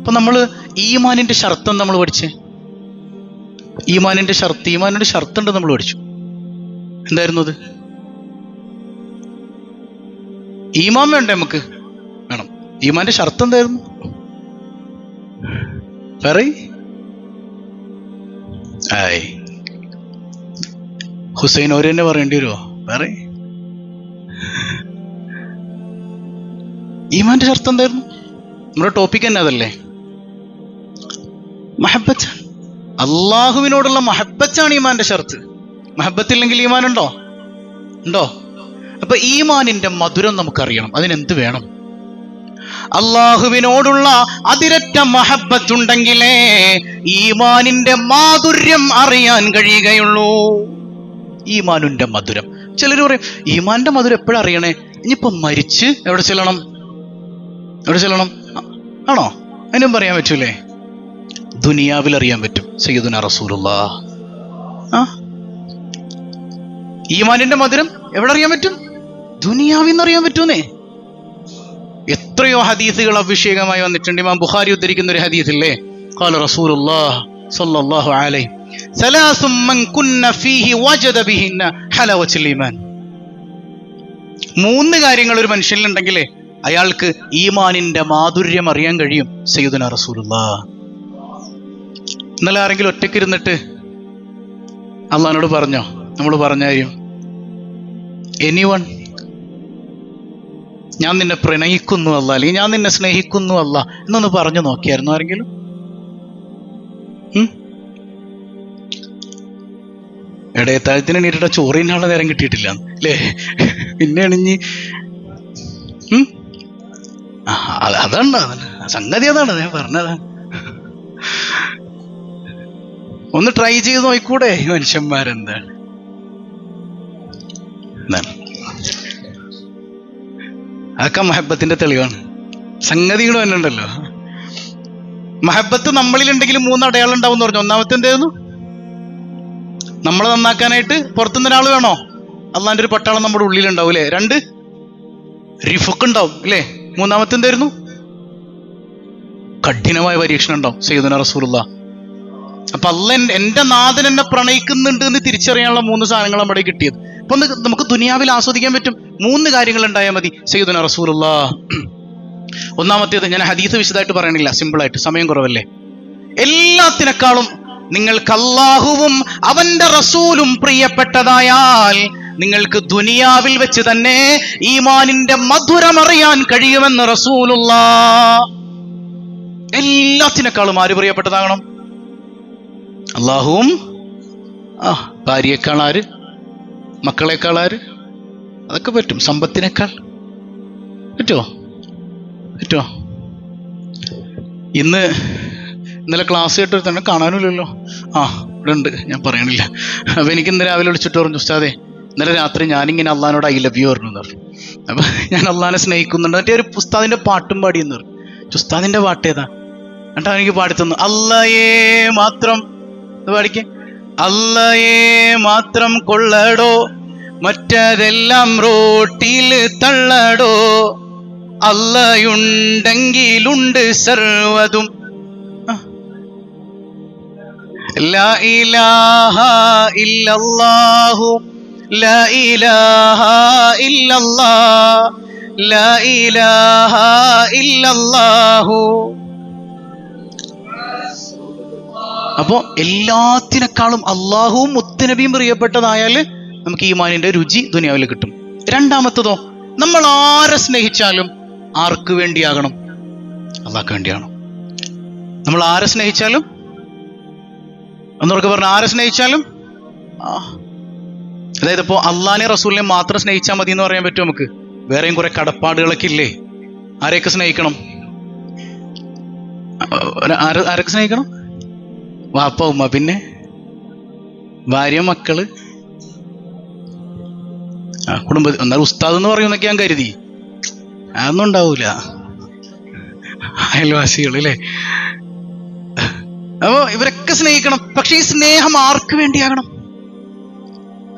അപ്പൊ നമ്മള് ഈമാനിന്റെ ഷർത്ത് നമ്മൾ പഠിച്ചേ. ഈമാനിന്റെ ഷർത്തുണ്ട് നമ്മൾ പഠിച്ചു. എന്തായിരുന്നു അത്? ഈമാൻ വേണ്ടേ നമുക്ക്? വേണം. ഈമാന്റെ ഷർത്ത് എന്തായിരുന്നു? ഹുസൈൻ ഓര് തന്നെ പറയേണ്ടി വരുമോ? ഈമാന്റെ ഷർത്ത് എന്തായിരുന്നു? നമ്മുടെ ടോപ്പിക് തന്നെ അതല്ലേ, മഹബത്ത്. അള്ളാഹുവിനോടുള്ള മഹബത്താണ് ഈമാന്റെ ഷർത്ത്. മഹബത്തില്ലെങ്കിൽ ഈമാൻ ഉണ്ടോ? അപ്പൊ ഈമാനിന്റെ മധുരം നമുക്കറിയണം. അതിനെന്ത് വേണം? അള്ളാഹുവിനോടുള്ള അതിരറ്റ മഹബത്തുണ്ടെങ്കിലേ ഈമാനിന്റെ മാധുര്യം അറിയാൻ കഴിയുകയുള്ളൂ. ഈമാനിന്റെ മധുരം. ചിലർ പറയും ഈമാന്റെ മധുരം എപ്പോഴറിയണേ? ഇനിയിപ്പോ മരിച്ച് എവിടെ ചെല്ലണം? ആണോ? അതിനും പറയാൻ പറ്റൂലേ? ദുനിയാവിൽ അറിയാൻ പറ്റും. സയ്യിദുനാ റസൂലുള്ളാഹ്. ഈമാനിന്റെ മധുരം എവിടെ അറിയാൻ പറ്റും? ദുനിയാവിൽ നിന്ന് അറിയാൻ പറ്റൂന്നേ. എത്രയോ ഹദീസുകൾ അഭിഷേകമായി വന്നിട്ടുണ്ട്. ഇമാം ബുഖാരി ഉദ്ധരിക്കുന്ന ഒരു ഹദീസില്ലേ, ഖാല റസൂലുള്ളാഹി സ്വല്ലല്ലാഹു അലൈഹി സലാസും മൻ കുന്ന ഫീഹി വജദ ബിഹിന്ന ഹലവത്തുൽ ഈമാൻ. 3 കാര്യങ്ങൾ ഒരു മനുഷ്യനിലുണ്ടെങ്കിൽ അയാൾക്ക് ഈമാനിന്റെ മാധുര്യം അറിയാൻ കഴിയും. സയ്യിദുനാ റസൂലുള്ളാഹ്. ഇന്നലെ ആരെങ്കിലും ഒറ്റയ്ക്കിരുന്നിട്ട് അള്ളാഹിനോട് പറഞ്ഞോ? നമ്മൾ പറഞ്ഞ കാര്യം, എനിവൺ, ഞാൻ നിന്നെ പ്രണയിക്കുന്നു അല്ല, അല്ലെങ്കിൽ ഞാൻ നിന്നെ സ്നേഹിക്കുന്നു അല്ല എന്നൊന്ന് പറഞ്ഞു നോക്കിയായിരുന്നു ആരെങ്കിലും? ഇടയത്താഴത്തിന് എണീറ്റിട്ട ചോറിനുള്ള നേരം കിട്ടിയിട്ടില്ല അല്ലേ? പിന്നെ എണിഞ്ഞ് അതാണ് സംഗതി. അതാണ് ഞാൻ പറഞ്ഞതാണ്. ഒന്ന് ട്രൈ ചെയ്ത് നോക്കൂടെ ഈ മനുഷ്യന്മാരെന്താണ്? അതൊക്കെ മഹബത്തിന്റെ തെളിവാണ്. സംഗതികൾ തന്നെ ഉണ്ടല്ലോ. മഹബത്ത് നമ്മളിലുണ്ടെങ്കിൽ 3 അടയാളം ഉണ്ടാവും എന്ന് പറഞ്ഞു. ഒന്നാമത്തെ എന്തായിരുന്നു? നമ്മളെ നന്നാക്കാനായിട്ട് പുറത്തുനിന്ന് ഒരാൾ വേണോ? അള്ളാന്റെ ഒരു പട്ടാളം നമ്മുടെ ഉള്ളിലുണ്ടാവും അല്ലേ? 2 റിഫുക്ക് ഉണ്ടാവും അല്ലേ? 3-മത്തെ എന്തായിരുന്നു? കഠിനമായ പരീക്ഷണം ഉണ്ടാവും. സയ്യിദുനാ റസൂലുള്ളാഹ്. അപ്പൊ എന്റെ നാഥൻ എന്നെ പ്രണയിക്കുന്നുണ്ട് എന്ന് തിരിച്ചറിയാനുള്ള 3 സാധനങ്ങൾ നമ്മുടെ കിട്ടിയത്. അപ്പൊ നമുക്ക് ദുനിയാവിൽ ആസ്വദിക്കാൻ പറ്റും. 3 കാര്യങ്ങൾ ഉണ്ടായാൽ മതി. സയ്യിദുനാ റസൂലുള്ളാഹ്. ഒന്നാമത്തേത്, ഞാൻ ഹദീസ് വിശദമായിട്ട് പറയണില്ല, സിമ്പിളായിട്ട്, സമയം കുറവല്ലേ. എല്ലാത്തിനേക്കാളും നിങ്ങൾക്ക് അല്ലാഹുവും അവന്റെ റസൂലും പ്രിയപ്പെട്ടതായാൽ നിങ്ങൾക്ക് ദുനിയാവിൽ വെച്ച് തന്നെ ഈമാനിന്റെ മധുരം അറിയാൻ കഴിയുമെന്ന് റസൂലുള്ളാഹ്. എല്ലാത്തിനേക്കാളും ആര് പ്രിയപ്പെട്ടതാകണം? അല്ലാഹുവും. ഭാര്യയേക്കാൾ ആര്? മക്കളെക്കാൾ ആര്? അതൊക്കെ പറ്റും. സമ്പത്തിനേക്കാൾ പറ്റുമോ? ഇന്നലെ ക്ലാസ് കേട്ടൊരു തന്നെ കാണാനുമില്ലല്ലോ. ഇവിടെ ഉണ്ട്, ഞാൻ പറയണില്ല. അപ്പൊ എനിക്ക് ഇന്ന് രാവിലെ വിളിച്ചിട്ട് പറഞ്ഞു, ഉസ്താദേ ഇന്നലെ രാത്രി ഞാനിങ്ങനെ അള്ളഹാനോട് ഐ ലവ് യു പറഞ്ഞു പറഞ്ഞു. അപ്പൊ ഞാൻ അള്ളഹാനെ സ്നേഹിക്കുന്നുണ്ട്. മറ്റേ ഒരു ഉസ്താദിന്റെ പാട്ടും പാടിയെന്ന് പറഞ്ഞു. ഉസ്താദിന്റെ പാട്ട് ഏതാ? എന്നിട്ട് എനിക്ക് പാടിത്തന്നു. അല്ലയേ മാത്രം പാടിക്കേ. അല്ലയേ മാത്രം കൊള്ളടോ, മറ്റതെല്ലാം റോട്ടിൽ തള്ളടോ, അല്ലയുണ്ടെങ്കിലുണ്ട് സർവതും. ലാ ഇലാഹ ഇല്ലല്ലാഹു ലാ ഇലാഹ ഇല്ലല്ലാഹ് ലാ ഇലാഹ ഇല്ലല്ലാഹു. അപ്പോ എല്ലാത്തിനേക്കാളും അള്ളാഹുവും മുത്തുനബിയും പ്രിയപ്പെട്ടതായാൽ നമുക്ക് ഈമാനിന്റെ രുചി ദുനിയാവിൽ കിട്ടും. രണ്ടാമത്തതോ, നമ്മൾ ആരെ സ്നേഹിച്ചാലും ആർക്ക് വേണ്ടിയാകണം? അള്ളാഹ്ക്ക് വേണ്ടിയാണ്. നമ്മൾ ആരെ സ്നേഹിച്ചാലും, എന്നൊക്കെ പറഞ്ഞ ആരെ സ്നേഹിച്ചാലും, അതായത് ഇപ്പോ അള്ളാഹിനെ റസൂലിനെ മാത്രം സ്നേഹിച്ചാൽ മതി എന്ന് പറയാൻ പറ്റുമോ നമുക്ക്? വേറെയും കുറെ കടപ്പാടുകളൊക്കെ ഇല്ലേ? ആരെയൊക്കെ സ്നേഹിക്കണം? ആരൊക്കെ സ്നേഹിക്കണം? വാപ്പ ഉമ്മ, പിന്നെ ഭാര്യ, മക്കള്, കുടുംബ. എന്നാൽ ഉസ്താദ് എന്ന് പറയുന്നൊക്കെ ഞാൻ കരുതി. അതൊന്നും ഉണ്ടാവൂല. അയൽവാസികൾ അല്ലേ? അപ്പോ ഇവരൊക്കെ സ്നേഹിക്കണം. പക്ഷെ ഈ സ്നേഹം ആർക്ക് വേണ്ടിയാകണം?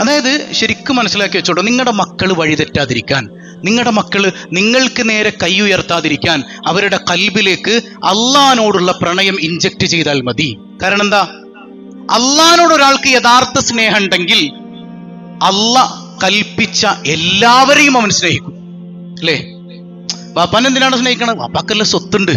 അതായത് ശരിക്കും മനസ്സിലാക്കി വെച്ചോട്ടോ, നിങ്ങളുടെ മക്കൾ വഴിതെറ്റാതിരിക്കാൻ നിങ്ങളുടെ മക്കള് നിങ്ങൾക്ക് നേരെ കൈ ഉയർത്താതിരിക്കാൻ അവരുടെ കൽബിലേക്ക് അള്ളാഹിനോടുള്ള പ്രണയം ഇൻജക്ട് ചെയ്താൽ മതി. കാരണം എന്താ? അള്ളാഹിനോട് ഒരാൾക്ക് യഥാർത്ഥ സ്നേഹം ഉണ്ടെങ്കിൽ അള്ളാഹ് കൽപ്പിച്ച എല്ലാവരെയും അവൻ സ്നേഹിക്കും. അല്ലേ? വാപ്പാൻ എന്തിനാണ് സ്നേഹിക്കണത്? വാപ്പാക്കെല്ലാം സ്വത്തുണ്ട്.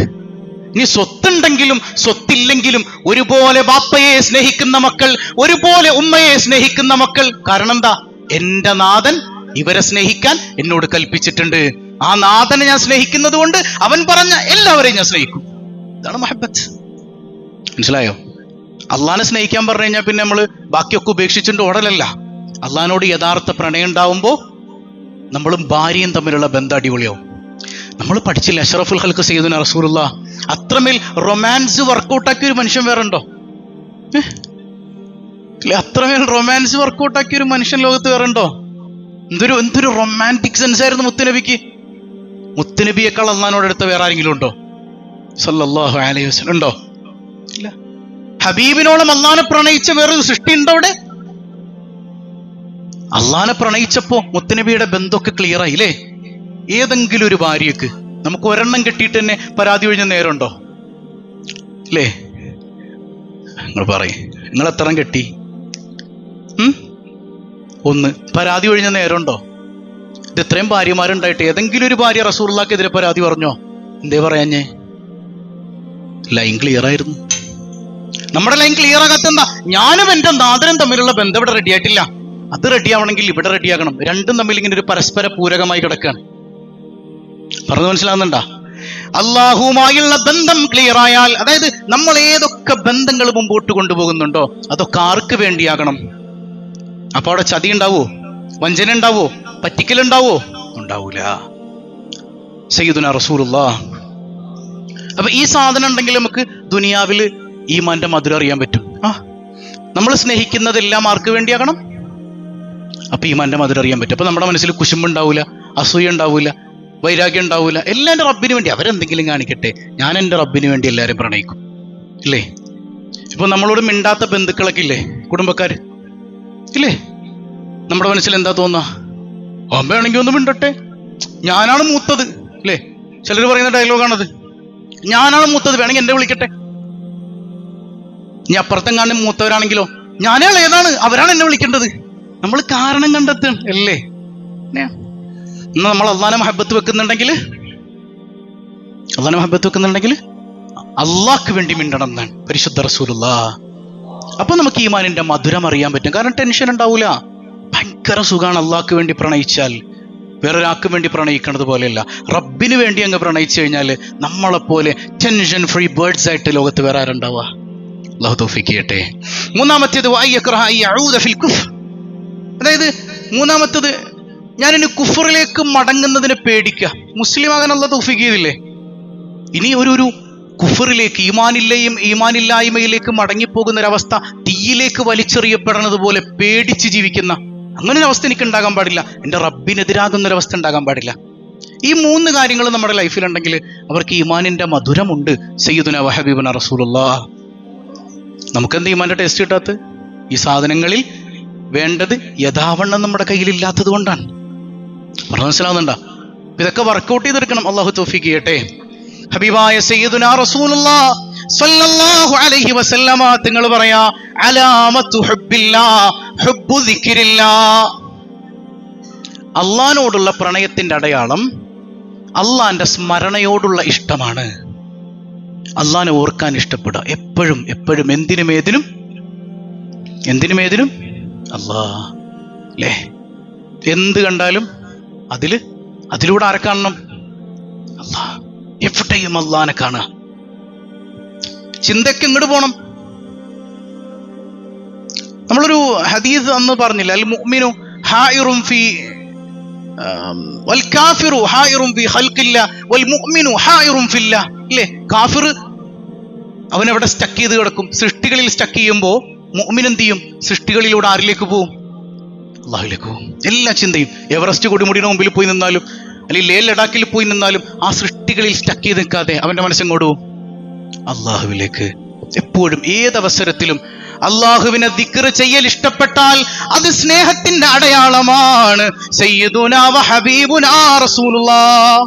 ഇനി സ്വത്തുണ്ടെങ്കിലും സ്വത്തില്ലെങ്കിലും ഒരുപോലെ ബാപ്പയെ സ്നേഹിക്കുന്ന മക്കൾ, ഒരുപോലെ ഉമ്മയെ സ്നേഹിക്കുന്ന മക്കൾ. കാരണം എന്താ? എന്റെ നാഥൻ ഇവരെ സ്നേഹിക്കാൻ എന്നോട് കൽപ്പിച്ചിട്ടുണ്ട്. ആ നാഥനെ ഞാൻ സ്നേഹിക്കുന്നത് കൊണ്ട് അവൻ പറഞ്ഞ എല്ലാവരെയും ഞാൻ സ്നേഹിക്കും. ഇതാണ് മഹബത്ത്. മനസ്സിലായോ? അള്ളാഹിനെ സ്നേഹിക്കാൻ പറഞ്ഞു കഴിഞ്ഞാൽ പിന്നെ നമ്മള് ബാക്കിയൊക്കെ ഉപേക്ഷിച്ചിട്ട് ഓടലല്ല. അള്ളാഹിനോട് യഥാർത്ഥ പ്രണയം ഉണ്ടാവുമ്പോ നമ്മളും ഭാര്യയും തമ്മിലുള്ള ബന്ധം അടിപൊളിയാവും. നമ്മൾ പഠിച്ചില്ല അഷ്റഫുൽ ഖൽഖ് സയ്യിദുനാ റസൂലുള്ളാഹ്. അത്രമേൽ റൊമാൻസ് വർക്കൗട്ടാക്കിയ ഒരു മനുഷ്യൻ വേറെ ഉണ്ടോ? അത്രമേൽ റൊമാൻസ് വർക്കൗട്ടാക്കിയ ഒരു മനുഷ്യൻ ലോകത്ത് വേറെ ഉണ്ടോ? എന്തൊരു റൊമാൻറ്റിക് സെൻസ് ആയിരുന്നു മുത്തുനബിക്ക്. മുത്തുനബിയേക്കാൾ അള്ളാഹിനോട് അടുത്ത വേറെ ആരെങ്കിലും ഉണ്ടോ? സല്ലല്ലാഹു അലൈഹി വസല്ലം ഉണ്ടോ? ഇല്ല. ഹബീബിനോളം അള്ളാഹിനെ പ്രണയിച്ച വേറൊരു സൃഷ്ടി ഉണ്ടോ അവിടെ? അള്ളാഹിനെ പ്രണയിച്ചപ്പോ മുത്തുനബിയുടെ ബന്ധമൊക്കെ ക്ലിയർ ആയില്ലേ? ഏതെങ്കിലും ഒരു ഭാര്യക്ക് നമുക്ക് ഒരെണ്ണം കെട്ടിയിട്ട് തന്നെ പരാതി ഒഴിഞ്ഞ നേരമുണ്ടോ? അല്ലേ? നിങ്ങൾ പറയും, നിങ്ങൾ എത്ര കെട്ടി? ഒന്ന്. പരാതി ഒഴിഞ്ഞ നേരമുണ്ടോ? ഇത് ഇത്രയും ഭാര്യമാരുണ്ടായിട്ട് ഏതെങ്കിലും ഒരു ഭാര്യ റസൂലുള്ളാഹിക്കെതിരെ പരാതി പറഞ്ഞോ? എന്തേ പറയാഞ്ഞേ? ലൈൻ ക്ലിയർ ആയിരുന്നു. നമ്മുടെ ലൈൻ ക്ലിയർ ആകാത്തെന്താ? ഞാനും എന്റെ നാഥനും തമ്മിലുള്ള ബന്ധം ഇവിടെ റെഡിയായിട്ടില്ല. അത് റെഡിയാവണമെങ്കിൽ ഇവിടെ റെഡിയാകണം. രണ്ടും തമ്മിൽ ഇങ്ങനെ ഒരു പരസ്പര പൂരകമായി കിടക്കുകയാണ്. പറഞ്ഞു മനസ്സിലാവുന്നുണ്ടാ? അള്ളാഹുമായുള്ള ബന്ധം ക്ലിയർ ആയാൽ, അതായത് നമ്മൾ ഏതൊക്കെ ബന്ധങ്ങൾ മുമ്പോട്ട് കൊണ്ടുപോകുന്നുണ്ടോ അതൊക്കെ ആർക്ക് വേണ്ടിയാകണം? അപ്പൊ അവിടെ ചതി ഉണ്ടാവോ? വഞ്ചന ഉണ്ടാവോ? പറ്റിക്കലുണ്ടാവോ? ഉണ്ടാവൂല. സയ്യിദുനാ റസൂലുള്ളാഹ്. അപ്പൊ ഈ സാധനം ഉണ്ടെങ്കിൽ നമുക്ക് ദുനിയാവില് ഈമാന്റെ മധുരം അറിയാൻ പറ്റും. നമ്മൾ സ്നേഹിക്കുന്നതെല്ലാം ആർക്ക് വേണ്ടിയാകണം? അപ്പൊ ഈമാന്റെ മധുരം അറിയാൻ പറ്റും. അപ്പൊ നമ്മുടെ മനസ്സിൽ കുശുമ്പുണ്ടാവൂല, അസൂയ ഉണ്ടാവൂല, വൈരാഗ്യം ഉണ്ടാവൂല. എല്ലാം എൻ്റെ റബ്ബിന് വേണ്ടി. അവരെന്തെങ്കിലും കാണിക്കട്ടെ, ഞാൻ എൻ്റെ റബ്ബിന് വേണ്ടി എല്ലാവരും പ്രണയിക്കും. ഇല്ലേ? ഇപ്പൊ നമ്മളോട് മിണ്ടാത്ത ബന്ധുക്കളൊക്കെ ഇല്ലേ, കുടുംബക്കാര് ഇല്ലേ? നമ്മുടെ മനസ്സിൽ എന്താ തോന്നുക? അമ്മയാണെങ്കിൽ ഒന്ന് മിണ്ടട്ടെ, ഞാനാണ് മൂത്തത്. അല്ലേ? ചിലർ പറയുന്ന ഡയലോഗാണത്. ഞാനാണ് മൂത്തത്, വേണമെങ്കിൽ എന്നെ വിളിക്കട്ടെ. ഇനി അപ്പുറത്തെങ്ങാനും മൂത്തവരാണെങ്കിലോ, ഞാനേ ഏതാണ്, അവരാണ് എന്നെ വിളിക്കേണ്ടത്. നമ്മൾ കാരണം കണ്ടെത്തുകയാണ് അല്ലേ? ഇന്ന് നമ്മൾ അള്ളാഹിനെ മഹബത്ത് വെക്കുന്നുണ്ടെങ്കിൽ അള്ളാഹ്ക്ക് വേണ്ടി മിണ്ടണം എന്നാണ് പരിശുദ്ധ റസൂലുള്ളാഹ്. അപ്പൊ നമുക്ക് ഈമാനിന്റെ മധുരം അറിയാൻ പറ്റും. കാരണം ടെൻഷൻ ഉണ്ടാവൂല. ഭയങ്കര സുഖാണ് അള്ളാഹ്ക്ക് വേണ്ടി പ്രണയിച്ചാൽ. വേറൊരാൾക്ക് വേണ്ടി പ്രണയിക്കണത് പോലെയല്ല, റബ്ബിന് വേണ്ടി അങ്ങ് പ്രണയിച്ചു കഴിഞ്ഞാൽ നമ്മളെപ്പോലെ ടെൻഷൻ ഫ്രീ ബേർഡ്സ് ആയിട്ട് ലോകത്ത് വേറെ ആരുണ്ടാവുക? അല്ലാഹു തൗഫീഖ് ചെയ്യട്ടെ. മൂന്നാമത്തേത് അതായത് മൂന്നാമത്തത്, ഞാനിനി കുഫറിലേക്ക് മടങ്ങുന്നതിനെ പേടിക്കുക. മുസ്ലിം ആകാൻ അല്ലാഹു തൗഫീഖ് ചെയ്തില്ലേ? ഇനി ഒരു കുഫറിലേക്ക്, ഈമാനില്ലായ്മയിലേക്ക് മടങ്ങിപ്പോകുന്ന ഒരവസ്ഥ, തീയിലേക്ക് വലിച്ചെറിയപ്പെടുന്നത് പോലെ പേടിച്ച് ജീവിക്കുന്ന അങ്ങനെ ഒരു അവസ്ഥ എനിക്ക് ഉണ്ടാകാൻ പാടില്ല. എൻ്റെ റബ്ബിനെതിരാകുന്ന ഒരവസ്ഥ ഉണ്ടാകാൻ പാടില്ല. ഈ മൂന്ന് കാര്യങ്ങൾ നമ്മുടെ ലൈഫിലുണ്ടെങ്കിൽ അവർക്ക് ഈമാനിന്റെ മധുരമുണ്ട്. സയ്യിദുനാ വഹബീബുനാ റസൂലുള്ളാഹ്. നമുക്കെന്ത് ഈമാന്റെ ടേസ്റ്റ് കിട്ടാത്ത? ഈ സാധനങ്ങളിൽ വേണ്ടത് യഥാവണ്ണം നമ്മുടെ കയ്യിലില്ലാത്തത് കൊണ്ടാണ്. പറഞ്ഞു മനസ്സിലാവുന്നുണ്ടോ? ഇതൊക്കെ വർക്കൗട്ട് ചെയ്തെടുക്കണം. അല്ലാഹു തൗഫീഖ് ചെയ്യട്ടെ. ഹബീബായ സയ്യിദുനാ റസൂലുള്ളാഹി സ്വല്ലല്ലാഹു അലൈഹി വസല്ലമ തങ്ങൾ പറയാ, അലാമത്തു ഹുബ്ബില്ലാഹ് ഹുബ്ബു ദിക്രില്ലാഹ്. അള്ളാഹിനോടുള്ള പ്രണയത്തിന്റെ അടയാളം അള്ളാഹിന്റെ സ്മരണയോടുള്ള ഇഷ്ടമാണ്. അള്ളാഹിനെ ഓർക്കാൻ ഇഷ്ടപ്പെടുക എപ്പോഴും എപ്പോഴും, എന്തിനും ഏതിനും അല്ലാഹ്. അല്ലേ? എന്ത് കണ്ടാലും അതിലൂടെ ആരെ കാണണം? അല്ലാഹ്. എവിടെയും അള്ളാഹിനെ കാണുക. ചിന്തയ്ക്ക് ഇങ്ങോട്ട് പോണം. നമ്മളൊരു ഹദീസ് അന്ന് പറഞ്ഞില്ല, അൽ മുഅ്മിനു ഹായിറുൻ ഫീ വൽ കാഫിറു ഹായിറുൻ ഫീ ഖൽഖില്ല വൽ മുഅ്മിനു ഹായിറുൻ ഫില്ലാ. ഇല്ലേ? കാഫിർ അവൻ എവിടെ സ്റ്റക്ക് ചെയ്ത് കിടക്കും? സൃഷ്ടികളിൽ സ്റ്റക്ക് ചെയ്യുമ്പോൾ മുഅ്മിൻ എന്ത് ചെയ്യും? സൃഷ്ടികളിലൂടെ ആരിലേക്ക് പോവും? അള്ളാഹുലേക്ക് പോവും. എല്ലാ ചിന്തയും എവറസ്റ്റ് കൊടുമുടിയുടെ മുമ്പിൽ പോയി നിന്നാലും, അല്ലെങ്കിൽ ലേ ലഡാക്കിൽ പോയി നിന്നാലും ആ സൃഷ്ടികളിൽ സ്റ്റക്ക് ചെയ്ത് നിൽക്കാതെ അവന്റെ മനസ്സെങ്ങോട്ട് പോവും? അള്ളാഹുവിലേക്ക്. എപ്പോഴും ഏതവസരത്തിലും അള്ളാഹുവിനെ ദിക്ർ ചെയ്യൽ ഇഷ്ടപ്പെട്ടാൽ അത് സ്നേഹത്തിന്റെ അടയാളമാണ്. സയ്യിദുനാ വ ഹബീബുനാ റസൂലുള്ളാഹ്.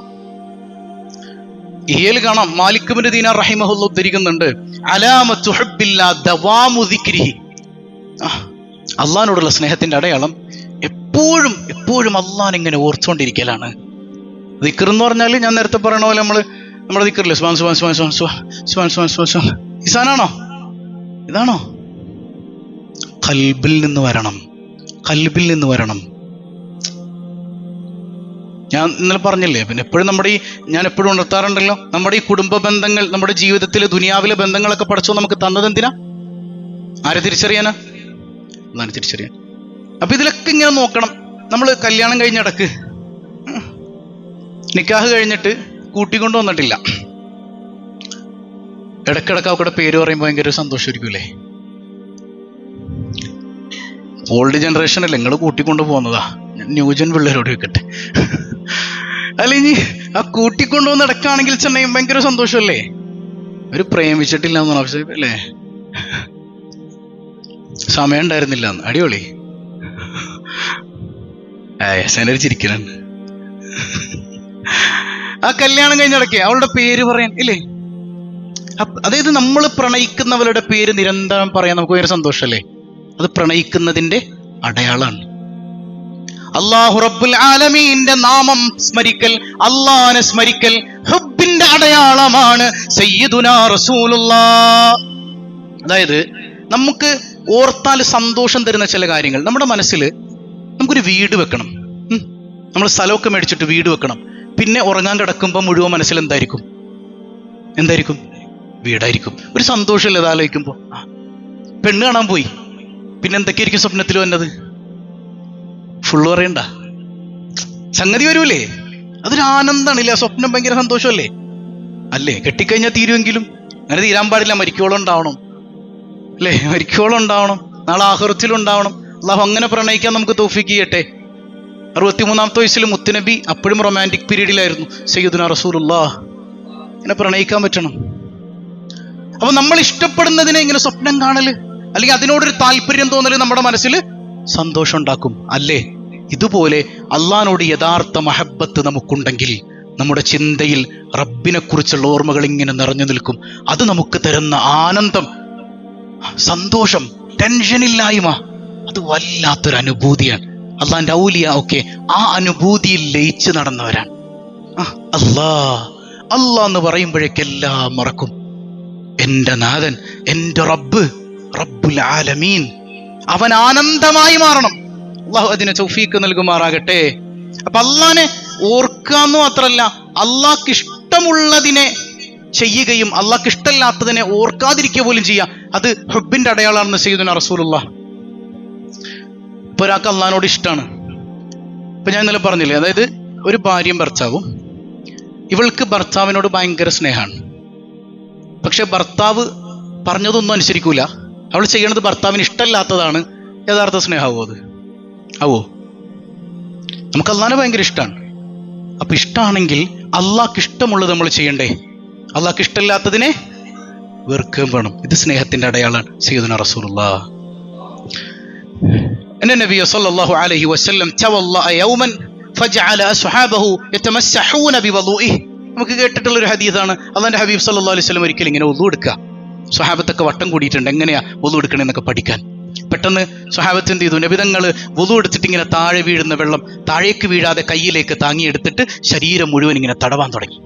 ഇഹ്യയിൽ കാണാം, മാലിക് ഇബ്നു ദീനാർ റഹിമഹുല്ലാഹ് ഉദ്ധരിക്കുന്നുണ്ട്, അലാമത്തു ഹുബ്ബില്ലാ ദവാമു ദിക്രിഹി. അള്ളാഹിനോടുള്ള സ്നേഹത്തിന്റെ അടയാളം എപ്പോഴും എപ്പോഴും അള്ളാഹിനെ ഇങ്ങനെ ഓർത്തുകൊണ്ടിരിക്കലാണ്. ദിക്ർ എന്ന് പറഞ്ഞാൽ ഞാൻ നേരത്തെ പറയണ പോലെ നമ്മുടെ ദിക്റില്ലേ, സുബ്ഹാൻ സുബ്ഹാൻ സുബ്ഹാൻ സുബ്ഹാൻ സുബ്ഹാൻ സുബ്ഹാൻ സുബ്ഹാൻ സുബ്ഹാൻ, ഈ സാധനമാണോ? ഇതാണോ? ഖൽബിൽ നിന്ന് വരണം, ഖൽബിൽ നിന്ന് വരണം. ഞാൻ ഇന്നലെ പറഞ്ഞില്ലേ, പിന്നെ എപ്പോഴും ഞാൻ എപ്പോഴും ഉണർത്താറുണ്ടല്ലോ, നമ്മുടെ ഈ കുടുംബ ബന്ധങ്ങൾ, നമ്മുടെ ജീവിതത്തിലെ ദുനിയാവിലെ ബന്ധങ്ങളൊക്കെ പഠിച്ചോ നമുക്ക് തന്നത് എന്തിനാ? ആരെ തിരിച്ചറിയാനാ? അതാണ് തിരിച്ചറിയാൻ. അപ്പൊ ഇതിലൊക്കെ ഇങ്ങനെ നോക്കണം. നമ്മൾ കല്യാണം കഴിഞ്ഞിടക്ക് നിക്കാഹ് കഴിഞ്ഞിട്ട് കൂട്ടിക്കൊണ്ടു വന്നിട്ടില്ല, ഇടക്കിടക്ക് അവരുടെ പേര് പറയുമ്പോൾ ഭയങ്കര സന്തോഷമായിരിക്കൂലേ? ഓൾഡ് ജനറേഷൻ അല്ലേ, നിങ്ങൾ കൂട്ടിക്കൊണ്ടു പോകുന്നതാ. ന്യൂജൻ പിള്ളേരോട് വെക്കട്ടെ. അല്ലെങ്കിൽ ആ കൂട്ടിക്കൊണ്ടുവന്ന് നടക്കുകയാണെങ്കിൽ ചെന്നൈയും ഭയങ്കര സന്തോഷമല്ലേ? ഒരു പ്രേമിച്ചിട്ടില്ല എന്നാണ് ആവശ്യം അല്ലേ? സമയം ഉണ്ടായിരുന്നില്ല എന്ന്, അടിപൊളി. ചിരിക്കലാണ്. ആ കല്യാണം കഴിഞ്ഞിടയ്ക്ക് അവളുടെ പേര് പറയാൻ ഇല്ലേ? അതായത് നമ്മൾ പ്രണയിക്കുന്നവരുടെ പേര് നിരന്തരം പറയാൻ നമുക്ക് ഭയങ്കര സന്തോഷമല്ലേ? അത് പ്രണയിക്കുന്നതിന്റെ അടയാളാണ്. അല്ലാഹു റബ്ബുൽ ആലമീന്റെ നാമം സ്മരിക്കൽ, അല്ലാഹനെ സ്മരിക്കൽ ഹുബ്ബിന്റെ അടയാളമാണ്. സയ്യിദുനാ റസൂലുള്ളാഹ്. അതായത് നമുക്ക് ഓർത്താൽ സന്തോഷം തരുന്ന ചില കാര്യങ്ങൾ നമ്മുടെ മനസ്സിൽ. നമുക്കൊരു വീട് വെക്കണം, നമ്മൾ സ്ഥലമൊക്കെ മേടിച്ചിട്ട് വീട് വെക്കണം. പിന്നെ ഉറങ്ങാൻ കിടക്കുമ്പോൾ മുഴുവൻ മനസ്സിൽ എന്തായിരിക്കും? വീടായിരിക്കും. ഒരു സന്തോഷമില്ല അത് ആലോചിക്കുമ്പോൾ. പെണ്ണ് കാണാൻ പോയി, പിന്നെ എന്തൊക്കെയായിരിക്കും സ്വപ്നത്തിൽ വന്നത്? ഫുള്ള് പറയണ്ട, സംഗതി വരൂലേ? അതൊരു ആനന്ദാണില്ലേ? ആ സ്വപ്നം ഭയങ്കര സന്തോഷമല്ലേ? അല്ലേ? കെട്ടിക്കഴിഞ്ഞാൽ തീരുമെങ്കിലും അങ്ങനെ തീരാൻ പാടില്ല. മരിക്കോളം ഉണ്ടാവണം അല്ലേ? മരിക്കോളം ഉണ്ടാവണം, നാളെ ആഖിറത്തിലും ഉണ്ടാവണം. അല്ലാഹു അങ്ങനെ പ്രണയിക്കാൻ നമുക്ക് തൗഫീഖ് ചെയ്യട്ടെ. 63-ാമത്തെ വയസ്സിൽ മുത്തുനബി അപ്പോഴും റൊമാൻറ്റിക് പീരീഡിലായിരുന്നു. സയ്യിദുനാ റസൂലുള്ളാഹ്. ഇങ്ങനെ പ്രണയിക്കാൻ പറ്റണം. അപ്പൊ നമ്മൾ ഇഷ്ടപ്പെടുന്നതിനെ ഇങ്ങനെ സ്വപ്നം കാണല്, അല്ലെങ്കിൽ അതിനോടൊരു താല്പര്യം തോന്നല് നമ്മുടെ മനസ്സിൽ സന്തോഷം ഉണ്ടാക്കും അല്ലേ? ഇതുപോലെ അള്ളാഹിനോട് യഥാർത്ഥ മഹബത്ത് നമുക്കുണ്ടെങ്കിൽ നമ്മുടെ ചിന്തയിൽ റബ്ബിനെ കുറിച്ചുള്ള ഓർമ്മകൾ ഇങ്ങനെ നിറഞ്ഞു നിൽക്കും. അത് നമുക്ക് തരുന്ന ആനന്ദം, സന്തോഷം, ടെൻഷനില്ലായ്മ, അത് വല്ലാത്തൊരു അനുഭൂതിയാണ്. അള്ളാഹിന്റെ ഔലിയ ഒക്കെ ആ അനുഭൂതിയിൽ ലയിച്ച് നടന്നവരാണ്. അല്ലാ എന്ന് പറയുമ്പോഴേക്കെല്ലാം മറക്കും. എന്റെ നാഥൻ, എന്റെ റബ്ബ്, റബ്ബുൽ ആലമീൻ, അവൻ ആനന്ദമായി മാറണം. അള്ളാഹു അതിനെ തൗഫീഖ് നൽകുമാറാകട്ടെ. അപ്പൊ അള്ളാഹിനെ ഓർക്കാന്ന് മാത്രല്ല, അള്ളാഹ്ക്ക് ഇഷ്ടമുള്ളതിനെ ചെയ്യുകയും അള്ളാഹ്ക്ക് ഇഷ്ടമില്ലാത്തതിനെ ഓർക്കാതിരിക്കുക പോലും ചെയ്യാം. അത് ഹുബ്ബിന്റെ അടയാളാണെന്ന് സയ്യിദുനാ റസൂലുള്ളാഹ്. ഇപ്പൊ ഒരാൾക്ക് അള്ളാഹിനോട് ഇഷ്ടമാണ്. ഇപ്പൊ ഞാൻ ഇന്നലെ പറഞ്ഞില്ലേ, അതായത് ഒരു ഭാര്യയും ഭർത്താവും, ഇവൾക്ക് ഭർത്താവിനോട് ഭയങ്കര സ്നേഹമാണ്. പക്ഷെ ഭർത്താവ് പറഞ്ഞതൊന്നും അനുസരിക്കൂല, അവൾ ചെയ്യണത് ഭർത്താവിന് ഇഷ്ടമല്ലാത്തതാണ്. യഥാർത്ഥ സ്നേഹമാവോ അത്? ആവോ? നമുക്ക് അള്ളാഹിനെ ഭയങ്കര ഇഷ്ടമാണ്. അപ്പൊ ഇഷ്ടമാണെങ്കിൽ അള്ളാഹ്ക്ക് ഇഷ്ടമുള്ളത് നമ്മൾ ചെയ്യണ്ടേ? അള്ളാഹ്ക്ക് ഇഷ്ടമില്ലാത്തതിനെ വെറുക്കുകയും വേണം. ഇത് സ്നേഹത്തിന്റെ അടയാളാണ്. സയ്യിദുനാ റസൂലുള്ളാഹ്. അന്ന നബിയ സല്ലല്ലാഹു അലൈഹി വസല്ലം തവല്ലഅ യൗമൻ ഫജഅല അസ്ഹാബഹു യതമസ്സഹൂന ബിവളുഇഹി. നമുക്ക് കേട്ടിട്ടുള്ള ഒരു ഹദീസാണ്. അല്ലാഹുവിന്റെ ഹബീബ് സല്ലല്ലാഹു അലൈഹി വസല്ലം ഒരിക്കൽ ഇങ്ങനെ വുളു എടുക്കുക. സ്വഹാബത്തൊക്കെ വട്ടം കൂടിയിട്ടുണ്ട്, എങ്ങനെയാ വുളു എടുക്കണമെന്നൊക്കെ പഠിക്കാൻ. പെട്ടെന്ന് സ്വഹാബത്ത് എന്ത് ചെയ്തു? നബിതങ്ങൾ വുളു എടുത്തിട്ട് ഇങ്ങനെ താഴെ വീഴുന്ന വെള്ളം താഴേക്ക് വീഴാതെ കയ്യിലേക്ക് താങ്ങിയെടുത്തിട്ട് ശരീരം മുഴുവൻ ഇങ്ങനെ തടവാൻ തുടങ്ങി.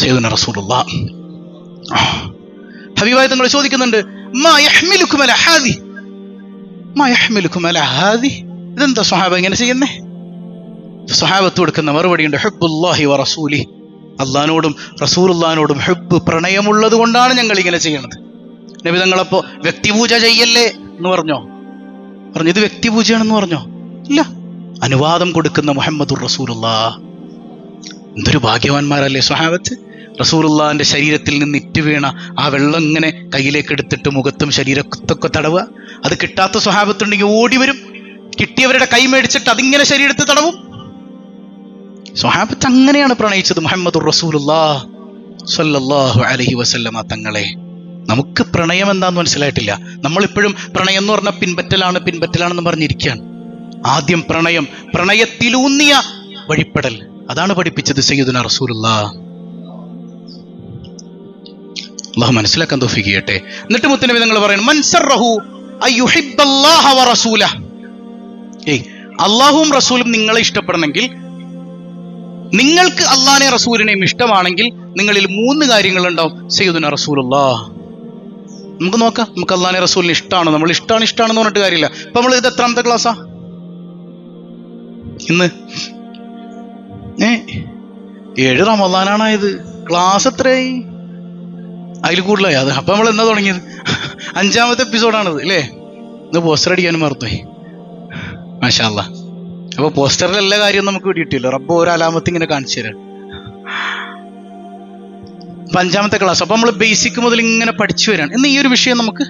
സയ്യിദുനാ റസൂലുള്ളാഹ്. ഹബീബായ തങ്ങൾ ചോദിക്കുന്നുണ്ട്, മാ യഹ്മിലുകും അലാ ഹാദി, മാ യഹ്മിലുകും അലാ ഹാദി, ഇതെന്താ സ്വഹാബ ഇങ്ങനെ ചെയ്യുന്നേ? സ്വഹാബത്ത് കൊടുക്കുന്ന മറുപടിയുണ്ട്, ഹുബ്ബുല്ലാഹി വ റസൂലിഹി, അള്ളാഹിനോടും റസൂലുള്ളാഹിനോടും ഹുബ്ബ്, പ്രണയമുള്ളത് കൊണ്ടാണ് ഞങ്ങൾ ഇങ്ങനെ ചെയ്യുന്നത്. നബി തങ്ങളപ്പോ വ്യക്തിപൂജ ചെയ്യല്ലേ എന്ന് പറഞ്ഞു? ഇത് വ്യക്തിപൂജയാണെന്ന് പറഞ്ഞോ? ഇല്ല. അനുവാദം കൊടുക്കുന്ന മുഹമ്മദുർ റസൂലുള്ളാഹ്. എന്തൊരു ഭാഗ്യവാന്മാരല്ലേ സ്വഹാബത്ത്. റസൂലുള്ളാഹിന്റെ ശരീരത്തിൽ നിന്ന് ഇറ്റ് വീണ ആ വെള്ളം ഇങ്ങനെ കയ്യിലേക്ക് എടുത്തിട്ട് മുഖത്തും ശരീരത്തൊക്കെ തടവുക. അത് കിട്ടാത്ത സ്വഹാബത്തുണ്ടെങ്കിൽ ഓടി വരും, കിട്ടിയവരുടെ കൈ മേടിച്ചിട്ട് അതിങ്ങനെ ശരീരത്തിൽ തടവും. സ്വഹാബത്ത് അങ്ങനെയാണ് പ്രണയിച്ചത് മുഹമ്മദുർ റസൂലുള്ളാഹ് സ്വല്ലല്ലാഹു അലൈഹി വസല്ലമ തങ്ങളെ. നമുക്ക് പ്രണയം എന്താന്ന് മനസ്സിലായിട്ടില്ല. നമ്മളിപ്പോഴും പ്രണയം എന്ന് പറഞ്ഞാൽ പിൻപറ്റലാണെന്ന് പറഞ്ഞിരിക്കുകയാണ്. ആദ്യം പ്രണയത്തിലൂന്നിയ വഴിപ്പെടൽ, അതാണ് പഠിപ്പിച്ചത് സയ്യിദുനാ റസൂലുള്ളാഹ്. അള്ളാഹു മനസ്സിലാക്കാൻ തൗഫീഖ് ചെയ്യട്ടെ. എന്നിട്ട് മുത്തനബി തങ്ങൾ പറയുന്നു, മൻ സറഹു അയ്യുഹിബ്ബല്ലാഹ വറസൂലഹു. അള്ളാഹുവും റസൂലും നിങ്ങളെ ഇഷ്ടപ്പെടണമെങ്കിൽ, നിങ്ങൾക്ക് അള്ളാഹിനെ റസൂലിനെയും ഇഷ്ടമാണെങ്കിൽ നിങ്ങളിൽ 3 കാര്യങ്ങൾ ഉണ്ടാവും. സയ്യിദുനാ റസൂലുള്ളാഹ്. നമുക്ക് നോക്കാം, നമുക്ക് അള്ളാഹിനെ റസൂലിനെ ഇഷ്ടമാണോ? നമ്മൾ ഇഷ്ടമാണെന്ന് പറഞ്ഞിട്ട് കാര്യമില്ല. ഇപ്പൊ നമ്മൾ ഇത് എത്രാമത്തെ ക്ലാസ്സാ ഇന്ന്? 7 റമദാനാണായത്. ക്ലാസ് എത്രയായി? അതിൽ കൂടുതലായി. അത് അപ്പൊ നമ്മൾ എന്നാ തുടങ്ങിയത്? 5ാമത്തെ എപ്പിസോഡാണിത് അല്ലേ? ഇന്ന് പോസ്റ്റർ അടിക്കാനും മറന്നുപോയി. മാഷാ അല്ലാഹ്. അപ്പൊ പോസ്റ്ററിൽ എല്ലാ കാര്യവും നമുക്ക് കിട്ടിയിട്ടില്ല. റബ്ബ് ഓരോ അലാമത്ത് ഇങ്ങനെ കാണിച്ചു തരാം. 5ാമത്തെ ക്ലാസ്. അപ്പൊ നമ്മൾ ബേസിക് മുതൽ ഇങ്ങനെ പഠിച്ചു വരാണ്. ഇന്ന് ഈ ഒരു വിഷയം നമുക്ക്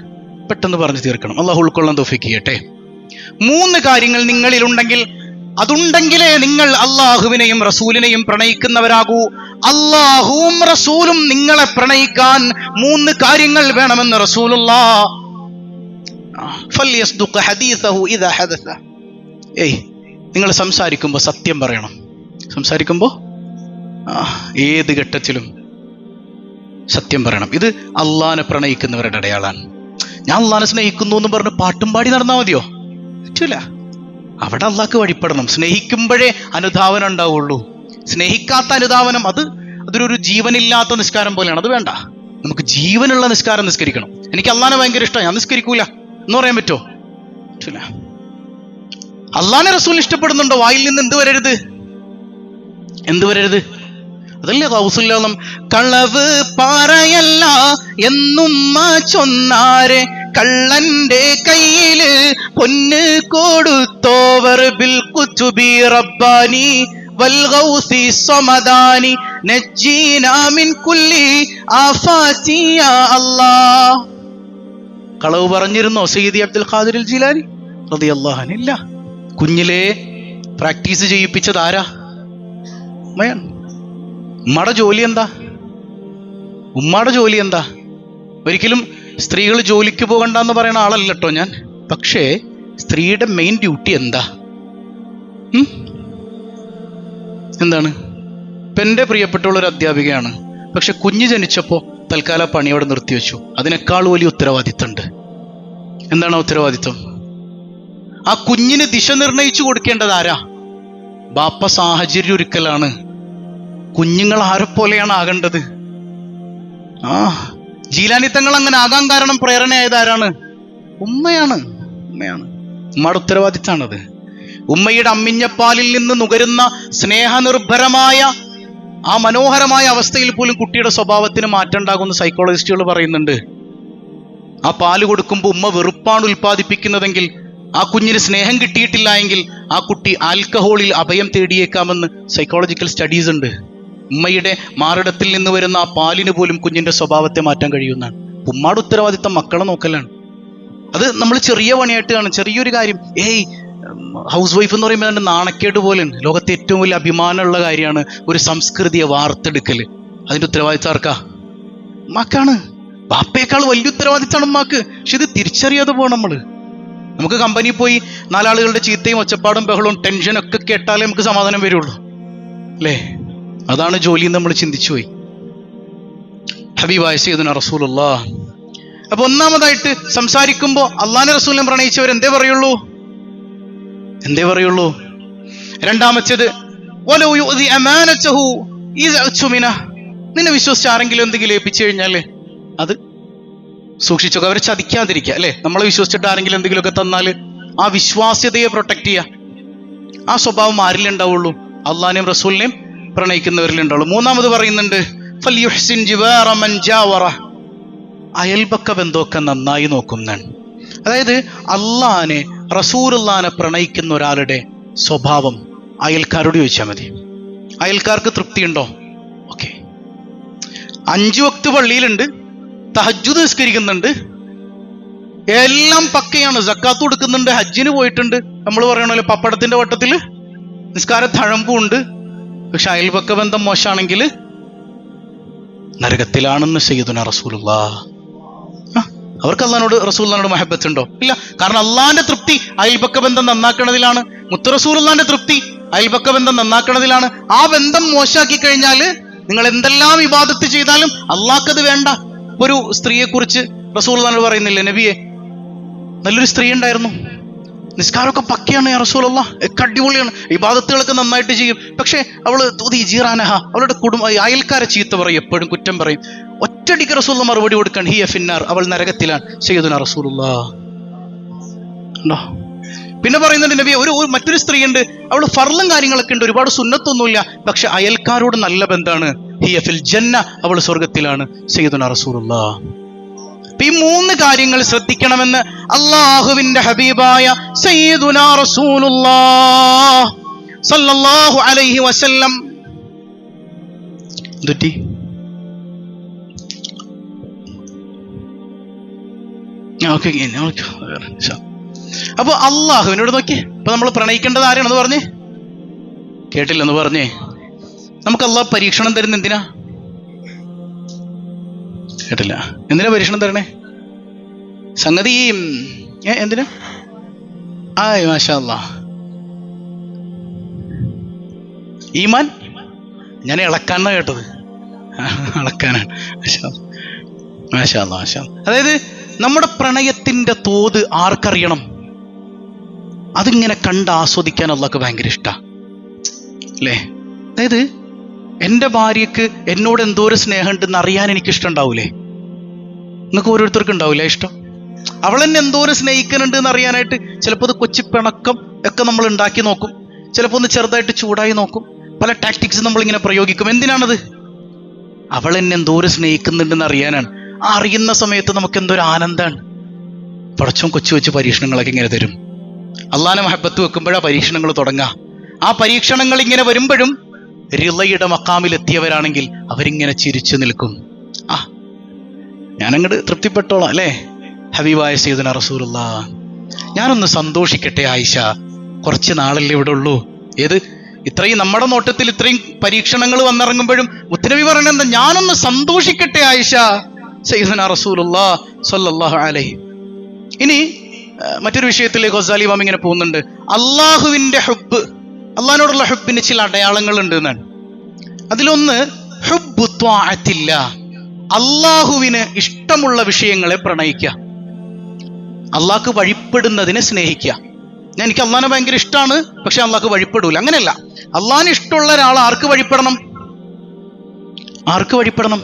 പെട്ടെന്ന് പറഞ്ഞു തീർക്കണം. അള്ളാഹു ഉൾക്കൊള്ളാൻ തൗഫീഖ് ചെയ്യട്ടെ. 3 കാര്യങ്ങൾ നിങ്ങളിലുണ്ടെങ്കിൽ, അതുണ്ടെങ്കിലേ നിങ്ങൾ അള്ളാഹുവിനെയും റസൂലിനെയും പ്രണയിക്കുന്നവരാകൂ. അള്ളാഹുവും റസൂലും നിങ്ങളെ പ്രണയിക്കാൻ 3 കാര്യങ്ങൾ വേണമെന്ന് റസൂലുള്ളാഹ്. ഫൽയസ്ദുഖ് ഹദീസഹു ഇദാ ഹദസ. നിങ്ങൾ സംസാരിക്കുമ്പോൾ സത്യം പറയണം. സംസാരിക്കുമ്പോൾ ഏത് ഘട്ടത്തിലും സത്യം പറയണം. ഇത് അള്ളാഹിനെ പ്രണയിക്കുന്നവരുടെ അടയാളാണ്. ഞാൻ അള്ളാഹിനെ സ്നേഹിക്കുന്നു എന്ന് പറഞ്ഞ് പാട്ടും പാടി നടന്നാൽ മതിയോ? പറ്റൂല. അവിടെ അള്ളാഹ്ക്ക് വഴിപ്പെടണം. സ്നേഹിക്കുമ്പോഴേ അനുധാവനം ഉണ്ടാവുള്ളൂ. സ്നേഹിക്കാത്ത അനുധാവനം അതൊരു ജീവനില്ലാത്ത നിസ്കാരം പോലെയാണ്. അത് വേണ്ട. നമുക്ക് ജീവനുള്ള നിസ്കാരം നിസ്കരിക്കണം. എനിക്ക് അള്ളാഹിനെ ഭയങ്കര ഇഷ്ടമാണ്, ഞാൻ നിസ്കരിക്കൂല എന്ന് പറയാൻ പറ്റുമോ? പറ്റൂല. അള്ളാഹിനെ റസൂലിനെ ഇഷ്ടപ്പെടുന്നുണ്ടോ? വായിൽ നിന്ന് എന്ത് വരരുത്? അതല്ലേ ഗൗസുൽ കളവ് പറയല്ല എന്നും ചൊന്നാരെ, കള്ളന്റെ കയ്യില് പൊന്ന് കൊടുത്തോവർ, ബിൽ കുതുബി റബ്ബാനി വൽ ഗൗസി സമദാനി നജ്ജീനാ മിൻ കുല്ലി ആഫാതി യാ അല്ലാഹ്. കളവ് പറഞ്ഞിരുന്നോ സയ്യിദി അബ്ദുൽ ഖാദിർ ജീലാനി റളിയല്ലാഹു അൻഹു? ഇല്ല. കുഞ്ഞിലെ പ്രാക്ടീസ് ചെയ്യിപ്പിച്ചത് ആരാ? ഉമ്മയാണ്. ഉമ്മയുടെ ജോലി എന്താ? ഒരിക്കലും സ്ത്രീകൾ ജോലിക്ക് പോകണ്ടെന്ന് പറയുന്ന ആളല്ല കേട്ടോ ഞാൻ. പക്ഷേ സ്ത്രീയുടെ മെയിൻ ഡ്യൂട്ടി എന്താണ്? ഇപ്പം എൻ്റെ പ്രിയപ്പെട്ടുള്ള ഒരു അധ്യാപികയാണ്. പക്ഷെ കുഞ്ഞ് ജനിച്ചപ്പോൾ തൽക്കാലം പണി അവിടെ നിർത്തിവെച്ചു. അതിനേക്കാൾ വലിയ ഉത്തരവാദിത്തമുണ്ട്. എന്താണ് ഉത്തരവാദിത്തം? ആ കുഞ്ഞിന് ദിശ നിർണയിച്ചു കൊടുക്കേണ്ടത് ആരാ? ബാപ്പ സാഹചര്യം ഒരുക്കലാണ്. കുഞ്ഞുങ്ങൾ ആരെപ്പോലെയാണ് ആകേണ്ടത്? ജീലാനി തങ്ങൾ അങ്ങനെ ആകാൻ കാരണം പ്രേരണയായത് ആരാണ്? ഉമ്മയാണ്. ഉമ്മയുടെ ഉത്തരവാദിത്തമാണത്. ഉമ്മയുടെ അമ്മിഞ്ഞപ്പാലിൽ നിന്ന് നുകരുന്ന സ്നേഹനിർഭരമായ ആ മനോഹരമായ അവസ്ഥയിൽ പോലും കുട്ടിയുടെ സ്വഭാവത്തിന് മാറ്റം ഉണ്ടാകുമെന്ന് സൈക്കോളജിസ്റ്റുകൾ പറയുന്നുണ്ട്. ആ പാല് കൊടുക്കുമ്പോൾ ഉമ്മ വെറുപ്പാണ് ഉൽപ്പാദിപ്പിക്കുന്നതെങ്കിൽ, ആ കുഞ്ഞിന് സ്നേഹം കിട്ടിയിട്ടില്ല എങ്കിൽ ആ കുട്ടി ആൽക്കഹോളിൽ അഭയം തേടിയേക്കാമെന്ന് സൈക്കോളജിക്കൽ സ്റ്റഡീസ് ഉണ്ട്. ഉമ്മയുടെ മാറിടത്തിൽ നിന്ന് വരുന്ന ആ പാലിന് പോലും കുഞ്ഞിന്റെ സ്വഭാവത്തെ മാറ്റാൻ കഴിയുന്നതാണ്. ഉമ്മയുടെ ഉത്തരവാദിത്തം മക്കളെ നോക്കലാണ്. അത് നമ്മൾ ചെറിയ പണിയായിട്ട് കാണും. ചെറിയൊരു കാര്യം, ഹൗസ് വൈഫ് എന്ന് പറയുമ്പോൾ അതിന്റെ നാണക്കേട് പോലെ ലോകത്തെ ഏറ്റവും വലിയ അഭിമാനമുള്ള കാര്യമാണ് ഒരു സംസ്കൃതിയെ വാർത്തെടുക്കല്. അതിന്റെ ഉത്തരവാദിത്തം ആർക്കാ? ഉമ്മാക്കാണ്. ബാപ്പയേക്കാൾ വലിയ ഉത്തരവാദിത്തമാണ് ഉമ്മാക്ക്. പക്ഷെ ഇത് തിരിച്ചറിയാതെ പോകണം നമ്മള്. നമുക്ക് കമ്പനിയിൽ പോയി 4 ആളുകളുടെ ചീത്തയും ഒച്ചപ്പാടും ബഹളവും ടെൻഷനൊക്കെ കേട്ടാലേ നമുക്ക് സമാധാനം വരുള്ളൂ അല്ലേ? അതാണ് ജോലി എന്ന് നമ്മൾ ചിന്തിച്ചു പോയി. ഹബീബായ സയ്യിദുനാ റസൂലുള്ളാഹ്. അപ്പൊ ഒന്നാമതായിട്ട് സംസാരിക്കുമ്പോൾ അള്ളാഹിനെ റസൂലിനെ പ്രണയിച്ചവർ എന്തേ പറയുള്ളൂ? രണ്ടാമത്തേത് നിന്നെ വിശ്വസിച്ച് ആരെങ്കിലും എന്തെങ്കിലും ഏൽപ്പിച്ചു കഴിഞ്ഞാല് അത് സൂക്ഷിച്ചൊക്കെ, അവരെ ചതിക്കാതിരിക്കുക അല്ലെ? നമ്മളെ വിശ്വസിച്ചിട്ട് ആരെങ്കിലും എന്തെങ്കിലുമൊക്കെ തന്നാല് ആ വിശ്വാസ്യതയെ പ്രൊട്ടക്ട് ചെയ്യുക. ആ സ്വഭാവം ആരിലുണ്ടാവുള്ളൂ? അള്ളാഹിനെയും റസൂലിനെയും പ്രണയിക്കുന്നവരിലുണ്ടാവുള്ളൂ. മൂന്നാമത് പറയുന്നുണ്ട്, ഫൽയുഹ്സിൻ ജിവാറ മൻ ജാവറ, അയൽപക്ക ബന്ധമൊക്കെ നന്നായി നോക്കുന്നതാണ്. അതായത് അള്ളാഹിനെ റസൂലുള്ളാഹിനെ പ്രണയിക്കുന്ന ഒരാളുടെ സ്വഭാവം അയൽക്കാരോട് ചോദിച്ചാൽ മതി. അയൽക്കാർക്ക് തൃപ്തിയുണ്ടോ? ഓക്കെ, 5 വക്ത് പള്ളിയിലുണ്ട്, തഹജ്ജുദ് നിസ്കരിക്കുന്നുണ്ട്, എല്ലാം പക്കയാണ്, സക്കാത്ത് കൊടുക്കുന്നുണ്ട്, ഹജ്ജിന് പോയിട്ടുണ്ട്, നമ്മൾ പറയണല്ലോ പപ്പടത്തിന്റെ വട്ടത്തിൽ നിസ്കാര തഴമ്പുണ്ട്. പക്ഷെ അയൽപക്ക ബന്ധം മോശമാണെങ്കിൽ നരകത്തിലാണെന്ന് സയ്യിദുനാ റസൂലുള്ളാഹ്. അവർക്ക് അള്ളാഹിനോട് റസൂലുള്ളാഹിനോട് മഹബത്ത് ഉണ്ടോ? ഇല്ല. കാരണം അള്ളാഹിന്റെ തൃപ്തി അയൽപക്ക ബന്ധം നന്നാക്കണതിലാണ്. മുത്ത് റസൂലുള്ളാഹിന്റെ തൃപ്തി അയൽപക്ക ബന്ധം നന്നാക്കണതിലാണ്. ആ ബന്ധം മോശമാക്കി കഴിഞ്ഞാൽ നിങ്ങൾ എന്തെല്ലാം ഇബാദത്ത് ചെയ്താലും അള്ളാഹ്ക്കത് വേണ്ട. ഒരു സ്ത്രീയെ കുറിച്ച് റസൂലുള്ളാഹിനോട് പറയുന്നില്ലേ, നബിയെ നല്ലൊരു സ്ത്രീ ഉണ്ടായിരുന്നു, നിസ്കാരമൊക്കെ പക്കയാണ് യാ റസൂലല്ലാഹ്, അടിപൊളിയാണ്, ഇബാദത്തുകളൊക്കെ നന്നായിട്ട് ചെയ്യും, പക്ഷെ അവള് ജീറാനഹ, അവളുടെ അയൽക്കാരെ ചീത്ത പറയും, എപ്പോഴും കുറ്റം പറയും. ഒറ്റടിക്ക് റസൂലുള്ളാഹ് മറുപടി കൊടുക്കാൻ, ഹിയ ഫിന്നാർ, അവൾ നരകത്തിലാണ്. സയ്യിദുനാ റസൂലുള്ളാഹ് ഉണ്ടോ? പിന്നെ പറയുന്നുണ്ട് നബി മറ്റൊരു സ്ത്രീ ഉണ്ട്, അവള് ഫർളും കാര്യങ്ങളൊക്കെ ഉണ്ട്, ഒരുപാട് സുന്നത്തൊന്നുമില്ല, പക്ഷെ അയൽക്കാരോട് നല്ല ബന്ധാണ്. ഹിയ ഫിൽ ജന്ന, അവൾ സ്വർഗത്തിലാണ്. സയ്യിദുനാ റസൂലുള്ളാഹ്. ഈ 3 കാര്യങ്ങൾ ശ്രദ്ധിക്കണമെന്ന് അല്ലാഹുവിന്റെ ഹബീബായ സയ്യിദുനാ റസൂലുള്ളാഹ് സല്ലല്ലാഹു അലൈഹി വസല്ലം ദുറ്റി അപ്പൊ അള്ളാഹുവിനോട് നോക്കി. അപ്പൊ നമ്മൾ പ്രണയിക്കേണ്ടത് ആരാണെന്ന് പറഞ്ഞേ? കേട്ടില്ലെന്ന് പറഞ്ഞേ. നമുക്ക് അള്ളാഹ് പരീക്ഷണം തരുന്ന എന്തിനാ? കേട്ടില്ല. എന്തിനാ പരീക്ഷണം തരണേ? സംഗതി എന്തിനാ? മാഷാ അല്ലാഹ്, ഈമാൻ. ഞാൻ ഇളക്കാനാ കേട്ടത്, ഇളക്കാനാണ്. മാഷാ അല്ലാഹ്, മാഷാ. അതായത് നമ്മുടെ പ്രണയത്തിന്റെ തോത് ആർക്കറിയണം? അതിങ്ങനെ കണ്ട് ആസ്വദിക്കാൻ അള്ളാഹ്ക്ക് ഭയങ്കര ഇഷ്ടാ അല്ലേ? അതായത് എൻ്റെ ഭാര്യക്ക് എന്നോട് എന്തോരം സ്നേഹമുണ്ടെന്ന് അറിയാൻ എനിക്ക് ഇഷ്ടം ഉണ്ടാവൂലേ? നിങ്ങൾക്ക് ഓരോരുത്തർക്കും ഉണ്ടാവില്ലേ ഇഷ്ടം? അവൾ എന്നെ എന്തോരം സ്നേഹിക്കുന്നുണ്ട് എന്ന് അറിയാനായിട്ട് ചിലപ്പോൾ അത് കൊച്ചു പിണക്കം ഒക്കെ നമ്മൾ ഉണ്ടാക്കി നോക്കും, ചിലപ്പോൾ ഒന്ന് ചെറുതായിട്ട് ചൂടായി നോക്കും, പല ടാക്ടിക്സ് നമ്മളിങ്ങനെ പ്രയോഗിക്കും. എന്തിനാണത്? അവൾ എന്നെ എന്തോരം സ്നേഹിക്കുന്നുണ്ടെന്ന് അറിയാനാണ്. ആ അറിയുന്ന സമയത്ത് നമുക്ക് എന്തോരം ആനന്ദമാണ്. പടച്ചോൻ കൊച്ചു കൊച്ചു പരീക്ഷണങ്ങളൊക്കെ ഇങ്ങനെ തരും. അള്ളാനെ മഹബത്ത് വെക്കുമ്പോഴാണ് പരീക്ഷണങ്ങൾ തുടങ്ങുക. ആ പരീക്ഷണങ്ങൾ ഇങ്ങനെ വരുമ്പോഴും റിളയുടെ മക്കാമിലെത്തിയവരാണെങ്കിൽ അവരിങ്ങനെ ചിരിച്ചു നിൽക്കും. ഞാനങ്ങോട്ട് തൃപ്തിപ്പെട്ടോളാം അല്ലേ ഹബീബായ സയ്യിദുനാ റസൂലുള്ളാഹ്. ഞാനൊന്ന് സന്തോഷിക്കട്ടെ ആയിഷ, കുറച്ച് നാളല്ലേ ഇവിടെ ഉള്ളൂ. ഏത് ഇത്രയും നമ്മുടെ നോട്ടത്തിൽ ഇത്രയും പരീക്ഷണങ്ങൾ വന്നിറങ്ങുമ്പോഴും മുത്തനബി പറയുന്നത് ഞാനൊന്ന് സന്തോഷിക്കട്ടെ ആയിഷ, സയ്യിദുനാ റസൂലുള്ളാഹ് സ്വല്ലല്ലാഹു അലൈഹി. ഇനി മറ്റൊരു വിഷയത്തിലേക്ക് ഗസാലി ഇമാം ഇങ്ങനെ പോകുന്നുണ്ട്. അള്ളാഹുവിന്റെ ഹുബ്ബ്, അള്ളാഹിനോടുള്ള ഹുബ്ബിന് ചില അടയാളങ്ങൾ ഉണ്ട് എന്നാണ്. അതിലൊന്ന് ഹുബ്ബു ത്വാഅത്തില്ലാഹ്, അള്ളാഹുവിന് ഇഷ്ടമുള്ള വിഷയങ്ങളെ പ്രണയിക്കുക, അള്ളാഹ്ക്ക് വഴിപ്പെടുന്നതിനെ സ്നേഹിക്കുക. എനിക്ക് അള്ളാഹിനെ ഭയങ്കര ഇഷ്ടമാണ്, പക്ഷെ അള്ളാഹ്ക്ക് വഴിപ്പെടൂല. അങ്ങനെയല്ല. അള്ളാഹിന് ഇഷ്ടമുള്ള ഒരാൾ ആർക്ക് വഴിപ്പെടണം? ആർക്ക് വഴിപ്പെടണം?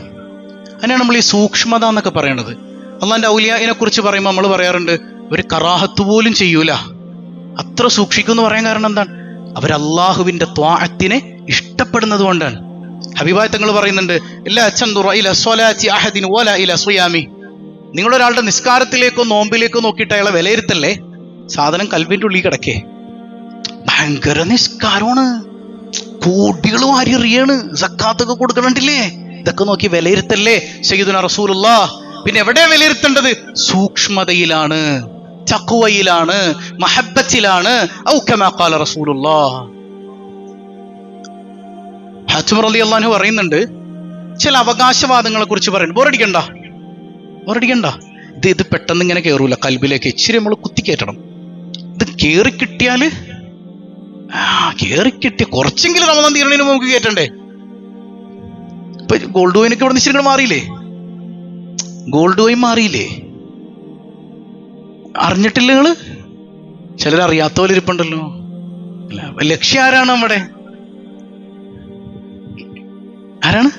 അതിനാണ് നമ്മൾ ഈ സൂക്ഷ്മത എന്നൊക്കെ പറയണത്. അള്ളാഹിന്റെ ഔലിയായിനെ കുറിച്ച് പറയുമ്പോൾ നമ്മൾ പറയാറുണ്ട് ഒരു കറാഹത്ത് പോലും ചെയ്യൂല, അത്ര സൂക്ഷിക്കും എന്ന് പറയാൻ കാരണം എന്താണ്? അവരല്ലാഹുവിന്റെ ത്വാഅത്തിനെ ഇഷ്ടപ്പെടുന്നത് കൊണ്ടാണ്. ഹബീബായ തങ്ങൾ പറയുന്നുണ്ട്, നിങ്ങളൊരാളുടെ നിസ്കാരത്തിലേക്കോ നോമ്പിലേക്കോ നോക്കിയിട്ട് അയാളെ വിലയിരുത്തല്ലേ. സാധനം കൽബിന്റെ ഉള്ളിൽ കിടക്കേ, ഭയങ്കര നിസ്കാരമാണ്, കോടികൾ വാരി എറിയാണ്, സക്കാത്തൊക്കെ കൊടുക്കണില്ലേ, ഇതൊക്കെ നോക്കി വിലയിരുത്തല്ലേ സയ്യിദുനാ റസൂലുള്ളാഹ്. പിന്നെ എവിടെയാ വിലയിരുത്തേണ്ടത്? സൂക്ഷ്മതയിലാണ്, തഖ്വയിലാണ്, മഹബ്ബത്തിലാണ്. ഔ കമാ ഖാല റസൂലുള്ളാഹ്. ഹാത്തിം റളിയല്ലാഹു അൻഹു പറയുന്നുണ്ട്, ചില അവകാശവാദങ്ങളെ കുറിച്ച് പറയുന്നു. ബോറടിക്കണ്ട. ഇത് പെട്ടെന്ന് ഇങ്ങനെ കയറൂല കൽബിലേക്ക്, ഇച്ചിരി നമ്മൾ കുത്തിക്കയറ്റണം. ഇത് കേറിക്കിട്ടിയ കുറച്ചെങ്കിലും റമദാൻ തീരണേന് നമുക്ക് കയറ്റണ്ടേ? ഇപ്പൊ ഗോൾഡ് കോയിനൊക്കെ ഇവിടെ നിശ്ചയങ്ങൾ മാറിയില്ലേ? ഗോൾഡ് കോയിൻ മാറിയില്ലേ? അറിഞ്ഞിട്ടില്ല നിങ്ങള്? ചിലരറിയാത്ത പോലെ ഇരിപ്പുണ്ടല്ലോ. ലക്ഷ്യം ആരാണ് നമ്മുടെ? ആരാണ്?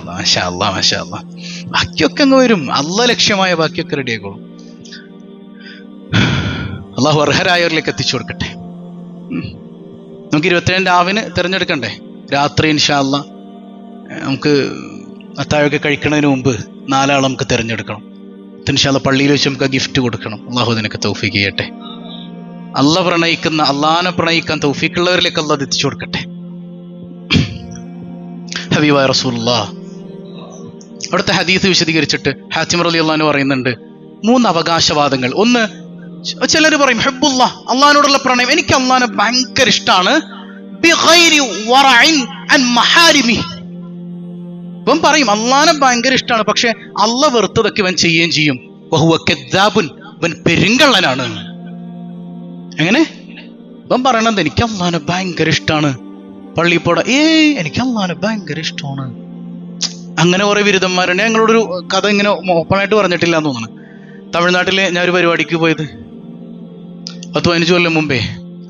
മാഷാ അല്ലാഹ്, മാഷാ അല്ലാഹ്. ബാക്കിയൊക്കെ അങ്ങ് വരും. അല്ലാഹ് ലക്ഷ്യമായ ബാക്കിയൊക്കെ റെഡി ആയിക്കോളും. അള്ളാഹു അർഹരായവരിലേക്ക് എത്തിച്ചു കൊടുക്കട്ടെ. നമുക്ക് 22 രാവിന് തിരഞ്ഞെടുക്കണ്ടേ? രാത്രി ഇൻഷാ അല്ലാഹ് നമുക്ക് അത്താഴമൊക്കെ കഴിക്കുന്നതിന് മുമ്പ് 4 ആളെ നമുക്ക് തിരഞ്ഞെടുക്കണം. ഇൻഷാ അല്ലാഹ് പള്ളിയിൽ വെച്ച് നമുക്ക് ഗിഫ്റ്റ് കൊടുക്കണം. അള്ളാഹു അതിനൊക്കെ തൗഫീഖ് ചെയ്യട്ടെ. അള്ളാഹിനെ പ്രണയിക്കാൻ തൗഫീഖുള്ളവരിലേക്ക് അള്ളാഹ് എത്തിച്ചു കൊടുക്കട്ടെ. ഹബീബായ റസൂലുള്ളാഹ് അവിടുത്തെ ഹദീസ് വിശദീകരിച്ചിട്ട് ഹാത്തിം റളിയല്ലാഹു അൻഹു പറയുന്നുണ്ട് 3 അവകാശവാദങ്ങൾ. ഒന്ന്, ചിലർ പറയും ഹബ്ബുല്ലാഹ്, അള്ളാഹിനോടുള്ള പ്രണയം, എനിക്ക് അള്ളാഹിനെ ഭയങ്കര ഇഷ്ടമാണ്, ബിഗൈരി വറഇൻ അൻ മഹാരിമി. ഇവൻ പറയും അള്ളാഹിനെ ഭയങ്കര ഇഷ്ടമാണ്, പക്ഷെ അള്ളാഹ് വെറുത്തതൊക്കെ ഇവൻ ചെയ്യുകയും ചെയ്യും. വഹുവ കദ്ദാബുൻ, അവൻ പെരുങ്കള്ളനാണ്. എങ്ങനെ അവൻ പറയണത്? എനിക്ക് അള്ളാനെ ഭയങ്കര ഇഷ്ടമാണ്, പള്ളി പോട, എനിക്ക് അള്ളാനെ ഭയങ്കര ഇഷ്ടമാണ്. അങ്ങനെ കുറെ ബിരുദന്മാരുണ്ട്. ഞങ്ങളോടൊരു കഥ ഇങ്ങനെ ഓപ്പണായിട്ട് പറഞ്ഞിട്ടില്ല എന്ന് തോന്നുന്നു. തമിഴ്നാട്ടില് ഞാൻ ഒരു പരിപാടിക്ക് പോയത് 10-15 കൊല്ലം മുമ്പേ.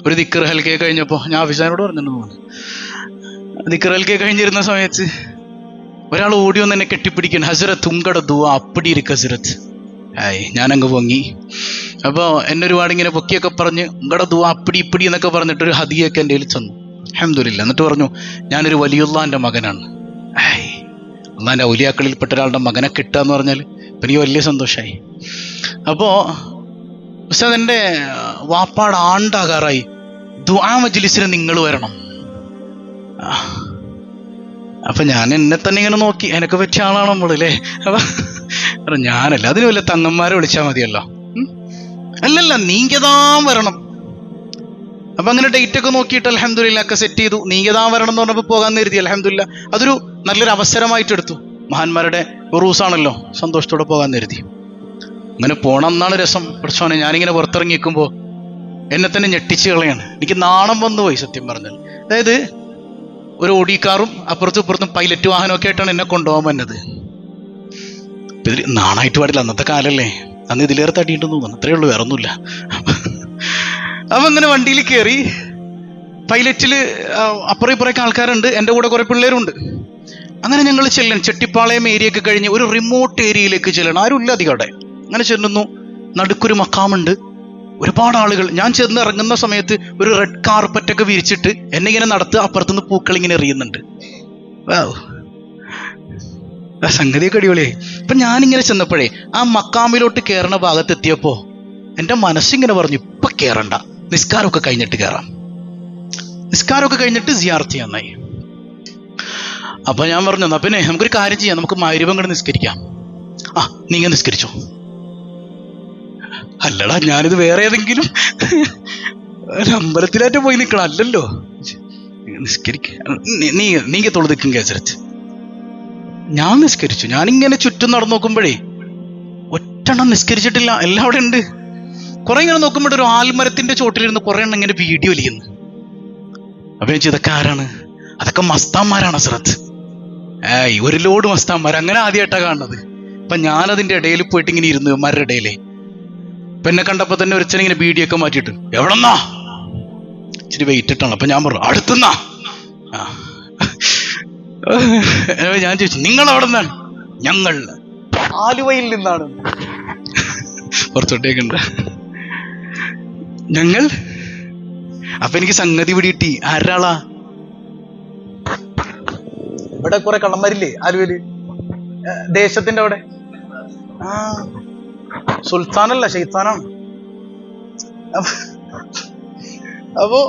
ഒരു ദിക്ർ ഹൽക്കെ കഴിഞ്ഞപ്പോൾ ഞാൻ ഓഫീസറിനോട് പറഞ്ഞിട്ടുണ്ടെന്ന് തോന്നുന്നു. ദിക്ർ ഹൽക്കെ കഴിഞ്ഞിരുന്ന സമയത്ത് ഒരാൾ ഓടി വന്ന് എന്നെ കെട്ടിപ്പിടിക്കണം. ഹസ്രത്ത് ഉങ്കട ദുആ അപ്പടി ഇരിക്കും ഹസ്രത്ത്. ഞാനങ്ങ് പൊങ്ങി. അപ്പോൾ എന്നെ ഒരുപാട് ഇങ്ങനെ പൊക്കിയൊക്കെ പറഞ്ഞ് ഉങ്കട ദുആ അപ്പടി ഇപ്പടി എന്നൊക്കെ പറഞ്ഞിട്ട് ഒരു ഹദിയൊക്കെ എൻ്റെ കയ്യിൽ തന്നു. അൽഹംദുലില്ലാ. എന്നിട്ട് പറഞ്ഞു, ഞാനൊരു വലിയുള്ളാന്റെ മകനാണ്. അള്ളാന്റെ ഔലിയാക്കളിൽപ്പെട്ട ഒരാളുടെ മകനെ കിട്ടുക എന്ന് പറഞ്ഞാൽ ഇപ്പം എനിക്ക് വലിയ സന്തോഷമായി. അപ്പോൾ ഉസ്താദ്, എൻ്റെ വാപ്പാട് ആണ്ടാകാറായി, ദുആ മജ്ലിസിന് നിങ്ങൾ വരണം. അപ്പൊ ഞാൻ എന്നെ തന്നെ ഇങ്ങനെ നോക്കി, എനക്ക് പറ്റിയ ആളാണ് നമ്മളല്ലേ. അപ്പൊ ഞാനല്ല, അതിന് വല്ല തങ്ങന്മാരെ വിളിച്ചാൽ മതിയല്ലോ. അല്ലല്ല, നീങ്കതാൻ വരണം. അപ്പൊ അങ്ങനെ ഡേറ്റ് ഒക്കെ നോക്കിയിട്ട് അൽഹംദുലില്ലാ ഒക്കെ സെറ്റ് ചെയ്തു. നീങ്കതാൻ വരണം എന്ന് പറഞ്ഞപ്പോൾ പോകാൻ കരുതി. അൽഹംദുലില്ലാ അതൊരു നല്ലൊരു അവസരമായിട്ട് എടുത്തു. മഹാന്മാരുടെ ഉറൂസാണല്ലോ, സന്തോഷത്തോടെ പോകാൻ കരുതി. അങ്ങനെ പോണമെന്നാണ് രസം. പഠിച്ചോനെ, ഞാനിങ്ങനെ പുറത്തിറങ്ങി നിൽക്കുമ്പോൾ എന്നെ തന്നെ ഞെട്ടിച്ച് കളയാണ്. എനിക്ക് നാണം വന്നു പോയി സത്യം പറഞ്ഞാൽ. അതായത് ഒരു ഓടിക്കാറും അപ്പുറത്തും ഇപ്പുറത്തും പൈലറ്റ് വാഹനമൊക്കെ ആയിട്ടാണ് എന്നെ കൊണ്ടുപോകാൻ വന്നത്. ഇതിൽ നാണായിട്ട് പാടില്ല, അന്നത്തെ കാലല്ലേ. അന്ന് ഇതിലേറെ തടിയിട്ടുണ്ടെന്ന് തോന്നുന്നു, അത്രയേ ഉള്ളൂ, വേറെ ഒന്നുമില്ല. അപ്പം അങ്ങനെ വണ്ടിയിൽ കയറി. പൈലറ്റിൽ അപ്പുറം ഇപ്പുറമൊക്കെ ആൾക്കാരുണ്ട്, എൻ്റെ കൂടെ കുറെ പിള്ളേരുണ്ട്. അങ്ങനെ ഞങ്ങൾ ചെല്ലണം. ചെട്ടിപ്പാളയം ഏരിയയൊക്കെ കഴിഞ്ഞ് ഒരു റിമോട്ട് ഏരിയയിലേക്ക് ചെല്ലണം. ആരും ഇല്ല അധികം അവിടെ. അങ്ങനെ ചെല്ലുന്നു. നടുക്കൊരു മക്കാമുണ്ട്, ഒരുപാട് ആളുകൾ. ഞാൻ ചെന്ന് ഇറങ്ങുന്ന സമയത്ത് ഒരു റെഡ് കാർപ്പറ്റൊക്കെ വിരിച്ചിട്ട് എന്നെ ഇങ്ങനെ നടത്തുക. അപ്പുറത്തുനിന്ന് പൂക്കൾ ഇങ്ങനെ എറിയുന്നുണ്ട്. സംഗതിയൊക്കെ അടിപൊളിയായി. അപ്പൊ ഞാനിങ്ങനെ ചെന്നപ്പോഴേ ആ മക്കാമിലോട്ട് കയറണ ഭാഗത്തെത്തിയപ്പോ എൻ്റെ മനസ്സിങ്ങനെ പറഞ്ഞു, ഇപ്പൊ കയറണ്ട, നിസ്കാരമൊക്കെ കഴിഞ്ഞിട്ട് കയറാം. നിസ്കാരമൊക്കെ കഴിഞ്ഞിട്ട് സിയാറത്ത് ചെയ്യാന്നായി. അപ്പൊ ഞാൻ പറഞ്ഞു, എന്നാ പിന്നെ നമുക്കൊരു കാര്യം ചെയ്യാം, നമുക്ക് മഗ്‌രിബ് അങ്ങോട്ട് നിസ്കരിക്കാം. നീങ്ങ നിസ്കരിച്ചോ. അല്ലടാ, ഞാനിത് വേറെ ഏതെങ്കിലും അമ്പലത്തിലായിട്ട് പോയി നിൽക്കണം, അല്ലല്ലോ. നീങ്ക തൊഴുതിക്കും കേസരച്ച്. ഞാൻ നിസ്കരിച്ചു. ഞാനിങ്ങനെ ചുറ്റും നടന്നു നോക്കുമ്പോഴേ ഒറ്റെണ്ണം നിസ്കരിച്ചിട്ടില്ല, എല്ലാം അവിടെ ഉണ്ട്. കുറെ ഇങ്ങനെ നോക്കുമ്പോൾ ഒരു ആൽമരത്തിന്റെ ചോട്ടിലിരുന്ന് കുറെ എണ്ണം ഇങ്ങനെ വീഡിയോ വലിയുന്നു. അപ്പൊ ഞാൻ ഇതൊക്കെ ആരാണ്? അതൊക്കെ മസ്താന്മാരാണ് ഹസ്രത്ത്. ഒരു ലോഡ് മസ്താന്മാർ. അങ്ങനെ ആദ്യമായിട്ടാണ് കാണുന്നത്. അപ്പൊ ഞാനതിന്റെ ഇടയിൽ പോയിട്ട് ഇങ്ങനെ ഇരുന്നു, ഇവന്മാരുടെ ഇടയിലേ. അപ്പൊ എന്നെ കണ്ടപ്പോ തന്നെ ഒരുച്ചനെ ഇങ്ങനെ ബീഡിയൊക്കെ മാറ്റിയിട്ട്, എവിടെന്നാ? ഇച്ചിരി വെയിറ്റ് ഇട്ടാണ്. അപ്പൊ ഞാൻ പറഞ്ഞു, അടുത്തുന്നാ. ഞാൻ ചോദിച്ചു, നിങ്ങൾ എവിടെ നിന്നാണ്? ഞങ്ങൾ ആലുവയിൽ നിന്നാണ്. പുറത്തോട്ടേക്കുണ്ട് ഞങ്ങൾ. അപ്പൊ എനിക്ക് സംഗതി പിടികിട്ടി. ആരാളാ? ഇവിടെ കുറെ കള്ളന്മാരില്ലേ ആലുവയില്, ദേശത്തിന്റെ അവിടെ. സുൽത്താനല്ല, ഷെയ്ത്താനാണ്. അപ്പോ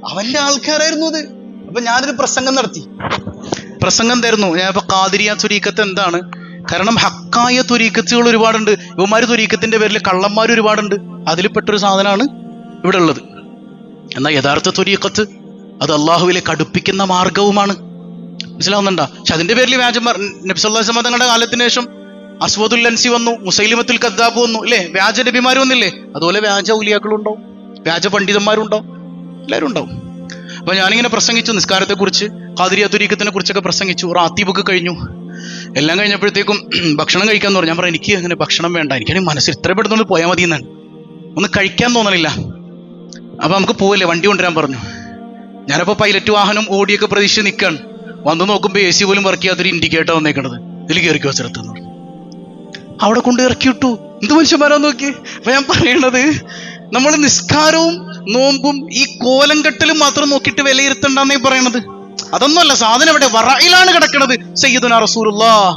അവന്റെ ആൾക്കാരായിരുന്നു അത്. അപ്പൊ ഞാനൊരു പ്രസംഗം നടത്തി. പ്രസംഗം തരുന്നു. ഞാൻ ഇപ്പൊ ഖാദിരിയ തുരീഖത്ത് എന്താണ്? കാരണം ഹക്കായ തുരീഖത്തുകൾ ഒരുപാടുണ്ട്. ഇവന്മാര് തുരീഖത്തിന്റെ പേരിൽ കള്ളന്മാർ ഒരുപാടുണ്ട്. അതിൽ പെട്ടൊരു സാധനമാണ് ഇവിടെ ഉള്ളത്. എന്നാൽ യഥാർത്ഥ തുരീഖത്ത് അത് അള്ളാഹുവിലേക്ക് അടുപ്പിക്കുന്ന മാർഗവുമാണ്. മനസ്സിലാവുന്നുണ്ടോ? പക്ഷെ അതിന്റെ പേരിൽ വ്യാജന്മാർ. നബി സല്ലല്ലാഹു അലൈഹി വസല്ലം തങ്ങളുടെ കാലത്തിന് ശേഷം അസ്വദുൽ അൻസി വന്നു, മുസൈലിമത്തുൽ കദ്ദാബ് വന്നു, അല്ലേ? വ്യാജ നബിമാർ വന്നില്ലേ? അതുപോലെ വ്യാജ ഔലിയാക്കളും ഉണ്ടാവും, വ്യാജ പണ്ഡിതന്മാരും ഉണ്ടാവും, എല്ലാവരും ഉണ്ടാവും. അപ്പൊ ഞാനിങ്ങനെ പ്രസംഗിച്ചു, നിസ്കാരത്തെക്കുറിച്ച്, ഖാദിരിയ തുരീഖത്തിനെ കുറിച്ചൊക്കെ പ്രസംഗിച്ചു. റാത്തീബൊക്കെ കഴിഞ്ഞു. എല്ലാം കഴിഞ്ഞപ്പോഴത്തേക്കും ഭക്ഷണം കഴിക്കാന്ന് പറഞ്ഞു. ഞാൻ പറഞ്ഞു, എനിക്ക് അങ്ങനെ ഭക്ഷണം വേണ്ട, എനിക്കാണെങ്കിൽ മനസ്സിൽ ഇത്ര പെട്ടെന്ന് പോയാൽ മതി എന്നാണ്, ഒന്ന് കഴിക്കാൻ തോന്നണില്ല. അപ്പൊ നമുക്ക് പോവല്ലേ, വണ്ടി കൊണ്ടുവരാൻ പറഞ്ഞു. ഞാനപ്പോ പൈലറ്റ് വാഹനം ഓടിയൊക്കെ പ്രതീക്ഷിച്ച് നിൽക്കാണ്. വന്ന് നോക്കുമ്പോ AC പോലും വർക്ക് ചെയ്യാത്തൊരു ഇൻഡിക്കേറ്റർ വന്നേക്കണത്. ഇതിൽ കയറിക്കോ സ്ഥലത്ത് എന്ന് പറഞ്ഞു. അവിടെ കൊണ്ട് ഇറക്കി വിട്ടു. എന്ത് മനുഷ്യന്മാരാ നോക്കി. അപ്പൊ ഞാൻ പറയണത്, നമ്മൾ നിസ്കാരവും നോമ്പും ഈ കോലം കെട്ടലും മാത്രം നോക്കിയിട്ട് വിലയിരുത്തണ്ടെന്നേ പറയണത്. അതൊന്നുമല്ല, സാധനം ഇവിടെ വറയിലാണ് കിടക്കണത്. സയ്യിദുനാ റസൂലുള്ളാഹ്.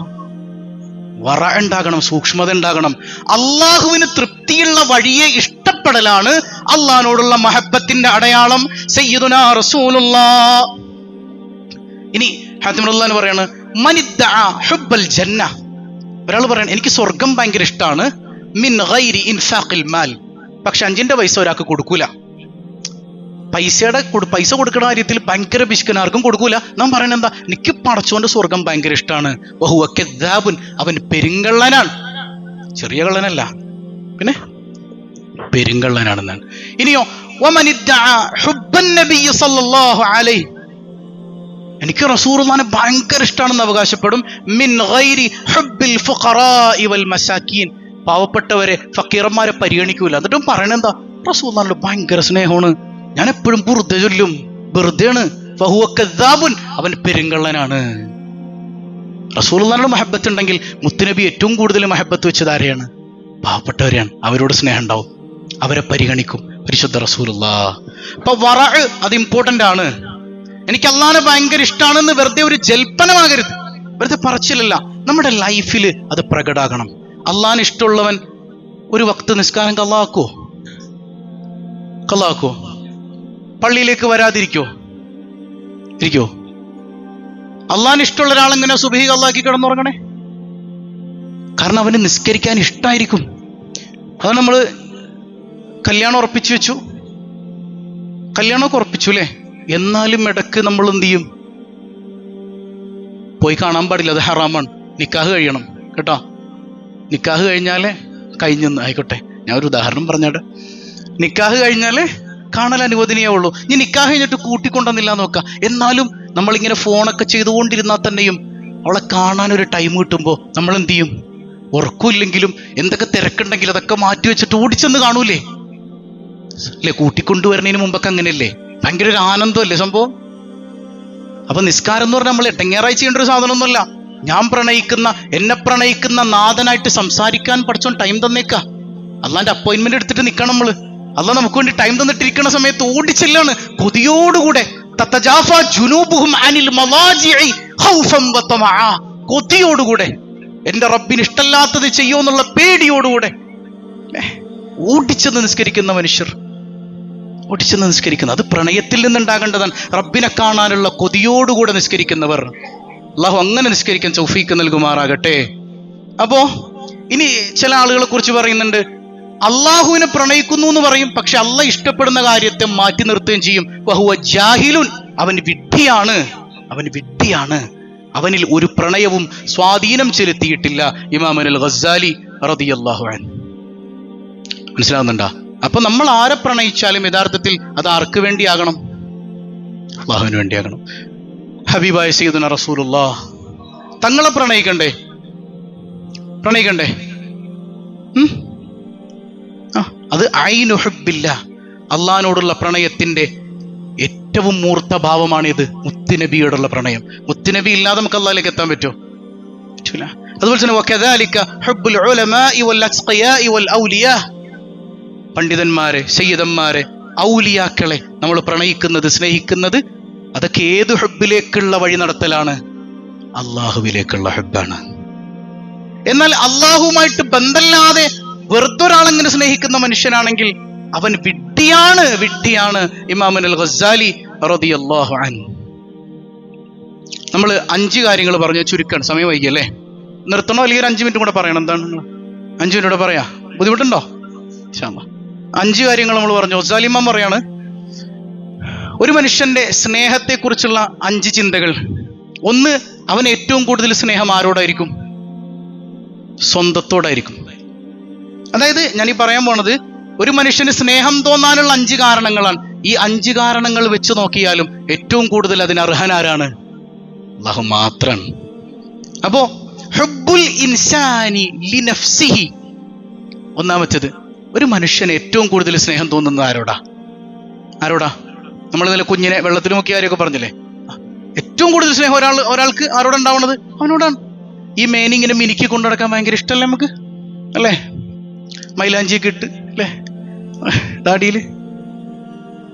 വറ ഉണ്ടാകണം, സൂക്ഷ്മത ഉണ്ടാകണം. അള്ളാഹുവിന് തൃപ്തിയുള്ള വഴിയെ ഇഷ്ടപ്പെടലാണ് അള്ളാഹിനോടുള്ള മഹബത്തിന്റെ അടയാളം. സയ്യിദുനാ റസൂലുള്ളാഹ്. ഇനി ഹാത്തിം റളിയല്ലാഹു അൻഹു പറയാണ്, മനിദ്ദഅ ഹുബ്ബൽ ജന്ന. ഒരാൾ പറയണം, എനിക്ക് സ്വർഗം ഭയങ്കര ഇഷ്ടമാണ്, മിൻ ഗൈരി ഇൻഫാഖിൽ മാൽ. പക്ഷെ 5 പൈസ ഒരാൾക്ക് കൊടുക്കൂല. പൈസ കൊടുക്കുന്ന കാര്യത്തിൽ ഭയങ്കര പിശുക്കൻ, ആർക്കും കൊടുക്കൂല. നാം പറയണത് എന്താ? എനിക്ക് പടച്ചോന്റെ സ്വർഗം ഭയങ്കര ഇഷ്ടമാണ്. വഹുവ കദ്ദാബുൻ, അവൻ പെരുങ്കള്ളനാണ്. ചെറിയ കള്ളനല്ല, പിന്നെ പെരുങ്കള്ളനാണെന്നാണ്. ഇനിയോ വമൻ ഇദ്ദഅ ഹുബ്ബൻ നബിയ്യ സല്ലല്ലാഹു അലൈഹി, എനിക്ക് റസൂലുള്ളാഹിനെ ഭയങ്കര ഇഷ്ടമാണെന്ന് അവകാശപ്പെടും. മിൻ ഗൈരി ഹുബ്ബിൽ ഫുഖറാഇ വൽ മസാകീൻ, പാവപ്പെട്ടവരെ ഫക്കീറന്മാരെ പരിഗണിക്കൂല. എന്നിട്ടും പറയണെന്താ, റസൂലുള്ളാഹിനോട് ഭയങ്കര സ്നേഹമാണ്, ഞാൻ എപ്പോഴും ബുർദ ചൊല്ലും, വെറുതെയാണ്. ഫഹുവ കദ്ദാബുൻ, അവൻ പെരുങ്കള്ളനാണ്. റസൂലുള്ളാഹിനോട് മഹബത്ത് ഉണ്ടെങ്കിൽ മുത്തുനബി ഏറ്റവും കൂടുതൽ മഹബത്ത് വെച്ചത് ആരെയാണ്? പാവപ്പെട്ടവരെയാണ്. അവരോട് സ്നേഹം ഉണ്ടാവും, അവരെ പരിഗണിക്കും പരിശുദ്ധ റസൂലുള്ളാഹ്. അപ്പൊ വറഅ് അത് ഇമ്പോർട്ടന്റ് ആണ്. എനിക്ക് അള്ളാഹിനെ ഭയങ്കര ഇഷ്ടമാണെന്ന് വെറുതെ ഒരു ജൽപ്പനമാകരുത്, വെറുതെ പറച്ചിലല്ല. നമ്മുടെ ലൈഫിൽ അത് പ്രകടാകണം. അള്ളാഹിന് ഇഷ്ടമുള്ളവൻ ഒരു വക്ത് നിസ്കാരം കള്ളാക്കോ? പള്ളിയിലേക്ക് വരാതിരിക്കോ? ഇരിക്കോ? അള്ളാഹിന് ഇഷ്ടമുള്ള ഒരാളെങ്ങനെ സുബഹി കള്ളാക്കി കിടന്നുറങ്ങണേ? കാരണം അവന് നിസ്കരിക്കാൻ ഇഷ്ടമായിരിക്കും. അത് നമ്മള് കല്യാണം ഉറപ്പിച്ചു വെച്ചു, കല്യാണമൊക്കെ ഉറപ്പിച്ചു അല്ലേ, എന്നാലും ഇടക്ക് നമ്മൾ എന്ത് ചെയ്യും? പോയി കാണാൻ പാടില്ല, അത് ഹറാമാണ്. നിക്കാഹ് കഴിയണം കേട്ടോ. നിക്കാഹ് കഴിഞ്ഞാലേ കഴിഞ്ഞെന്ന് ആയിക്കോട്ടെ, ഞാൻ ഒരു ഉദാഹരണം പറഞ്ഞാട്. നിക്കാഹ് കഴിഞ്ഞാലേ കാണൽ അനുവദനീയമുള്ളൂ. ഇനി നിക്കാഹ് കഴിഞ്ഞിട്ട് കൂട്ടിക്കൊണ്ടെന്നില്ല നോക്കാം. എന്നാലും നമ്മളിങ്ങനെ ഫോണൊക്കെ ചെയ്തുകൊണ്ടിരുന്നാൽ തന്നെയും അവളെ കാണാൻ ഒരു ടൈം കിട്ടുമ്പോൾ നമ്മൾ എന്ത് ചെയ്യും? ഉറക്കില്ലെങ്കിലും എന്തൊക്കെ തിരക്കുണ്ടെങ്കിലും അതൊക്കെ മാറ്റി വെച്ചിട്ട് ഓടിച്ചെന്ന് കാണൂലേ അല്ലെ? കൂട്ടിക്കൊണ്ടുവരുന്നതിന് മുമ്പൊക്കെ അങ്ങനെയല്ലേ? ഭയങ്കര ഒരു ആനന്ദമല്ലേ സംഭവം? അപ്പൊ നിസ്കാരം എന്ന് പറഞ്ഞാൽ നമ്മൾ എട്ടങ്ങേറായി ചെയ്യേണ്ട ഒരു സാധനമൊന്നുമല്ല. ഞാൻ പ്രണയിക്കുന്ന, എന്നെ പ്രണയിക്കുന്ന നാഥനായിട്ട് സംസാരിക്കാൻ പഠിച്ചോൻ ടൈം തന്നേക്ക. അള്ളാന്റെ അപ്പോയിന്റ്മെന്റ് എടുത്തിട്ട് നിൽക്കണം നമ്മള്. അള്ളാഹ് നമുക്ക് വേണ്ടി ടൈം തന്നിട്ടിരിക്കുന്ന സമയത്ത് ഓടിച്ചെല്ലാണ് കൊതിയോടുകൂടെ. തതജാഫാ ജുനൂബുഹും അനിൽ മളാജിഇ ഖൗഫൻ വതമഅ, കൊതിയോടുകൂടെ എന്റെ റബ്ബിന് ഇഷ്ടമല്ലാത്തത് ചെയ്യുമെന്നുള്ള പേടിയോടുകൂടെ ഓടിച്ചെന്ന് നിസ്കരിക്കുന്ന മനുഷ്യർ, ഓടിച്ചെന്ന് നിസ്കരിക്കുന്ന, അത് പ്രണയത്തിൽ നിന്നുണ്ടാകേണ്ടതാണ്. റബ്ബിനെ കാണാനുള്ള കൊതിയോടുകൂടെ നിസ്കരിക്കുന്നവർ, അള്ളാഹു അങ്ങനെ നിസ്കരിക്കാൻ തൗഫീക്ക് നൽകുമാറാകട്ടെ. അപ്പോ ഇനി ചില ആളുകളെ കുറിച്ച് പറയുന്നുണ്ട്, അള്ളാഹുവിനെ പ്രണയിക്കുന്നു എന്ന് പറയും, പക്ഷെ അള്ളാഹ് ഇഷ്ടപ്പെടുന്ന കാര്യത്തെ മാറ്റി നിർത്തുകയും ചെയ്യും. വഹുവ ജാഹിലുൻ, അവൻ വിഡ്ഢിയാണ്, അവൻ വിഡ്ഢിയാണ്, അവനിൽ ഒരു പ്രണയവും സ്വാധീനം ചെലുത്തിയിട്ടില്ല. ഇമാം അൽ ഗസ്സാലി റളിയല്ലാഹു അൻഹു. മനസ്സിലാവുന്നുണ്ടോ? അപ്പൊ നമ്മൾ ആരെ പ്രണയിച്ചാലും യഥാർത്ഥത്തിൽ അത് ആർക്ക് വേണ്ടിയാകണം? അള്ളാഹുവിന് വേണ്ടിയാകണം. ഹബീബായ സയ്യിദുനാ റസൂലുള്ളാഹ് തങ്ങളെ പ്രണയിക്കണ്ടേ? പ്രണയിക്കണ്ടേ? അത് ഐനു ഹുബ്ബില്ലാഹ്, അള്ളാഹിനോടുള്ള പ്രണയത്തിന്റെ ഏറ്റവും മൂർത്ത ഭാവമാണിത്. മുത്തുനബിയോടുള്ള പ്രണയം. മുത്തുനബി ഇല്ലാതെ നമുക്ക് അള്ളാഹിലേക്ക് എത്താൻ പറ്റുമോ? പറ്റൂല. അതുപോലെ തന്നെ വകദാലിക ഹുബ്ബുൽ ഉലമാഇ വൽ അസ്ഖിയാഇ വൽ ഔലിയാ, പണ്ഡിതന്മാരെ, സയ്യിദന്മാരെ, ഔലിയാക്കളെ നമ്മൾ പ്രണയിക്കുന്നത്, സ്നേഹിക്കുന്നത്, അതൊക്കെ ഏത് ഹുബ്ബിലേക്കുള്ള വഴി നടത്തലാണ്? അള്ളാഹുവിലേക്കുള്ള ഹുബ്ബാണ്. എന്നാൽ അള്ളാഹുമായിട്ട് ബന്ധമില്ലാതെ വെറുതെ ഒരാളെങ്ങനെ സ്നേഹിക്കുന്ന മനുഷ്യനാണെങ്കിൽ അവൻ വിഡ്ഢിയാണ്, വിഡ്ഢിയാണ്. ഇമാം അൽ ഗസ്സാലി റളിയല്ലാഹു അൻഹു. നമ്മൾ 5 കാര്യങ്ങൾ പറഞ്ഞു, ചുരുക്കാണ്, സമയം വൈകിയല്ലേ? നിർത്തണോ അല്ലെങ്കിൽ ഒരു 5 മിനിറ്റ് കൂടെ പറയണം? എന്താണ് 5 മിനിറ്റ് കൂടെ പറയാ? ബുദ്ധിമുട്ടുണ്ടോ? 5 കാര്യങ്ങൾ നമ്മൾ പറഞ്ഞു. ഗസ്സാലി ഇമാം പറയാണ്, ഒരു മനുഷ്യന്റെ സ്നേഹത്തെക്കുറിച്ചുള്ള 5 ചിന്തകൾ. 1, അവൻ ഏറ്റവും കൂടുതൽ സ്നേഹം ആരോടായിരിക്കും? സ്വന്തത്തോടായിരിക്കും. അതായത് ഞാൻ ഈ പറയാൻ പോണത് ഒരു മനുഷ്യന് സ്നേഹം തോന്നാനുള്ള 5 കാരണങ്ങളാണ്. ഈ 5 കാരണങ്ങൾ വെച്ച് നോക്കിയാലും ഏറ്റവും കൂടുതൽ അതിന് അർഹനാരാണ്? അല്ലാഹു മാത്രാണ്. അപ്പോ ഹുബ്ബുൽ ഇൻസാനി ലിനഫ്സിഹി, ഒന്നാമത്തേത്, ഒരു മനുഷ്യന് ഏറ്റവും കൂടുതൽ സ്നേഹം തോന്നുന്നത് ആരോടാ? ആരോടാ? നമ്മൾ ഇന്നലെ കുഞ്ഞിനെ വെള്ളത്തിൽ മുക്കി ആരെയൊക്കെ പറഞ്ഞില്ലേ? ഏറ്റവും കൂടുതൽ സ്നേഹം ഒരാൾക്ക് ആരോടുണ്ടാവണത്? അവനോടാണ്. ഈ മേനിങ്ങനെ മിനുക്കി കൊണ്ടു നടക്കാൻ ഭയങ്കര ഇഷ്ടമല്ലേ നമുക്ക്? അല്ലേ? മൈലാഞ്ചിയൊക്കെ ഇട്ട് അല്ലേ, ദാടിയിൽ.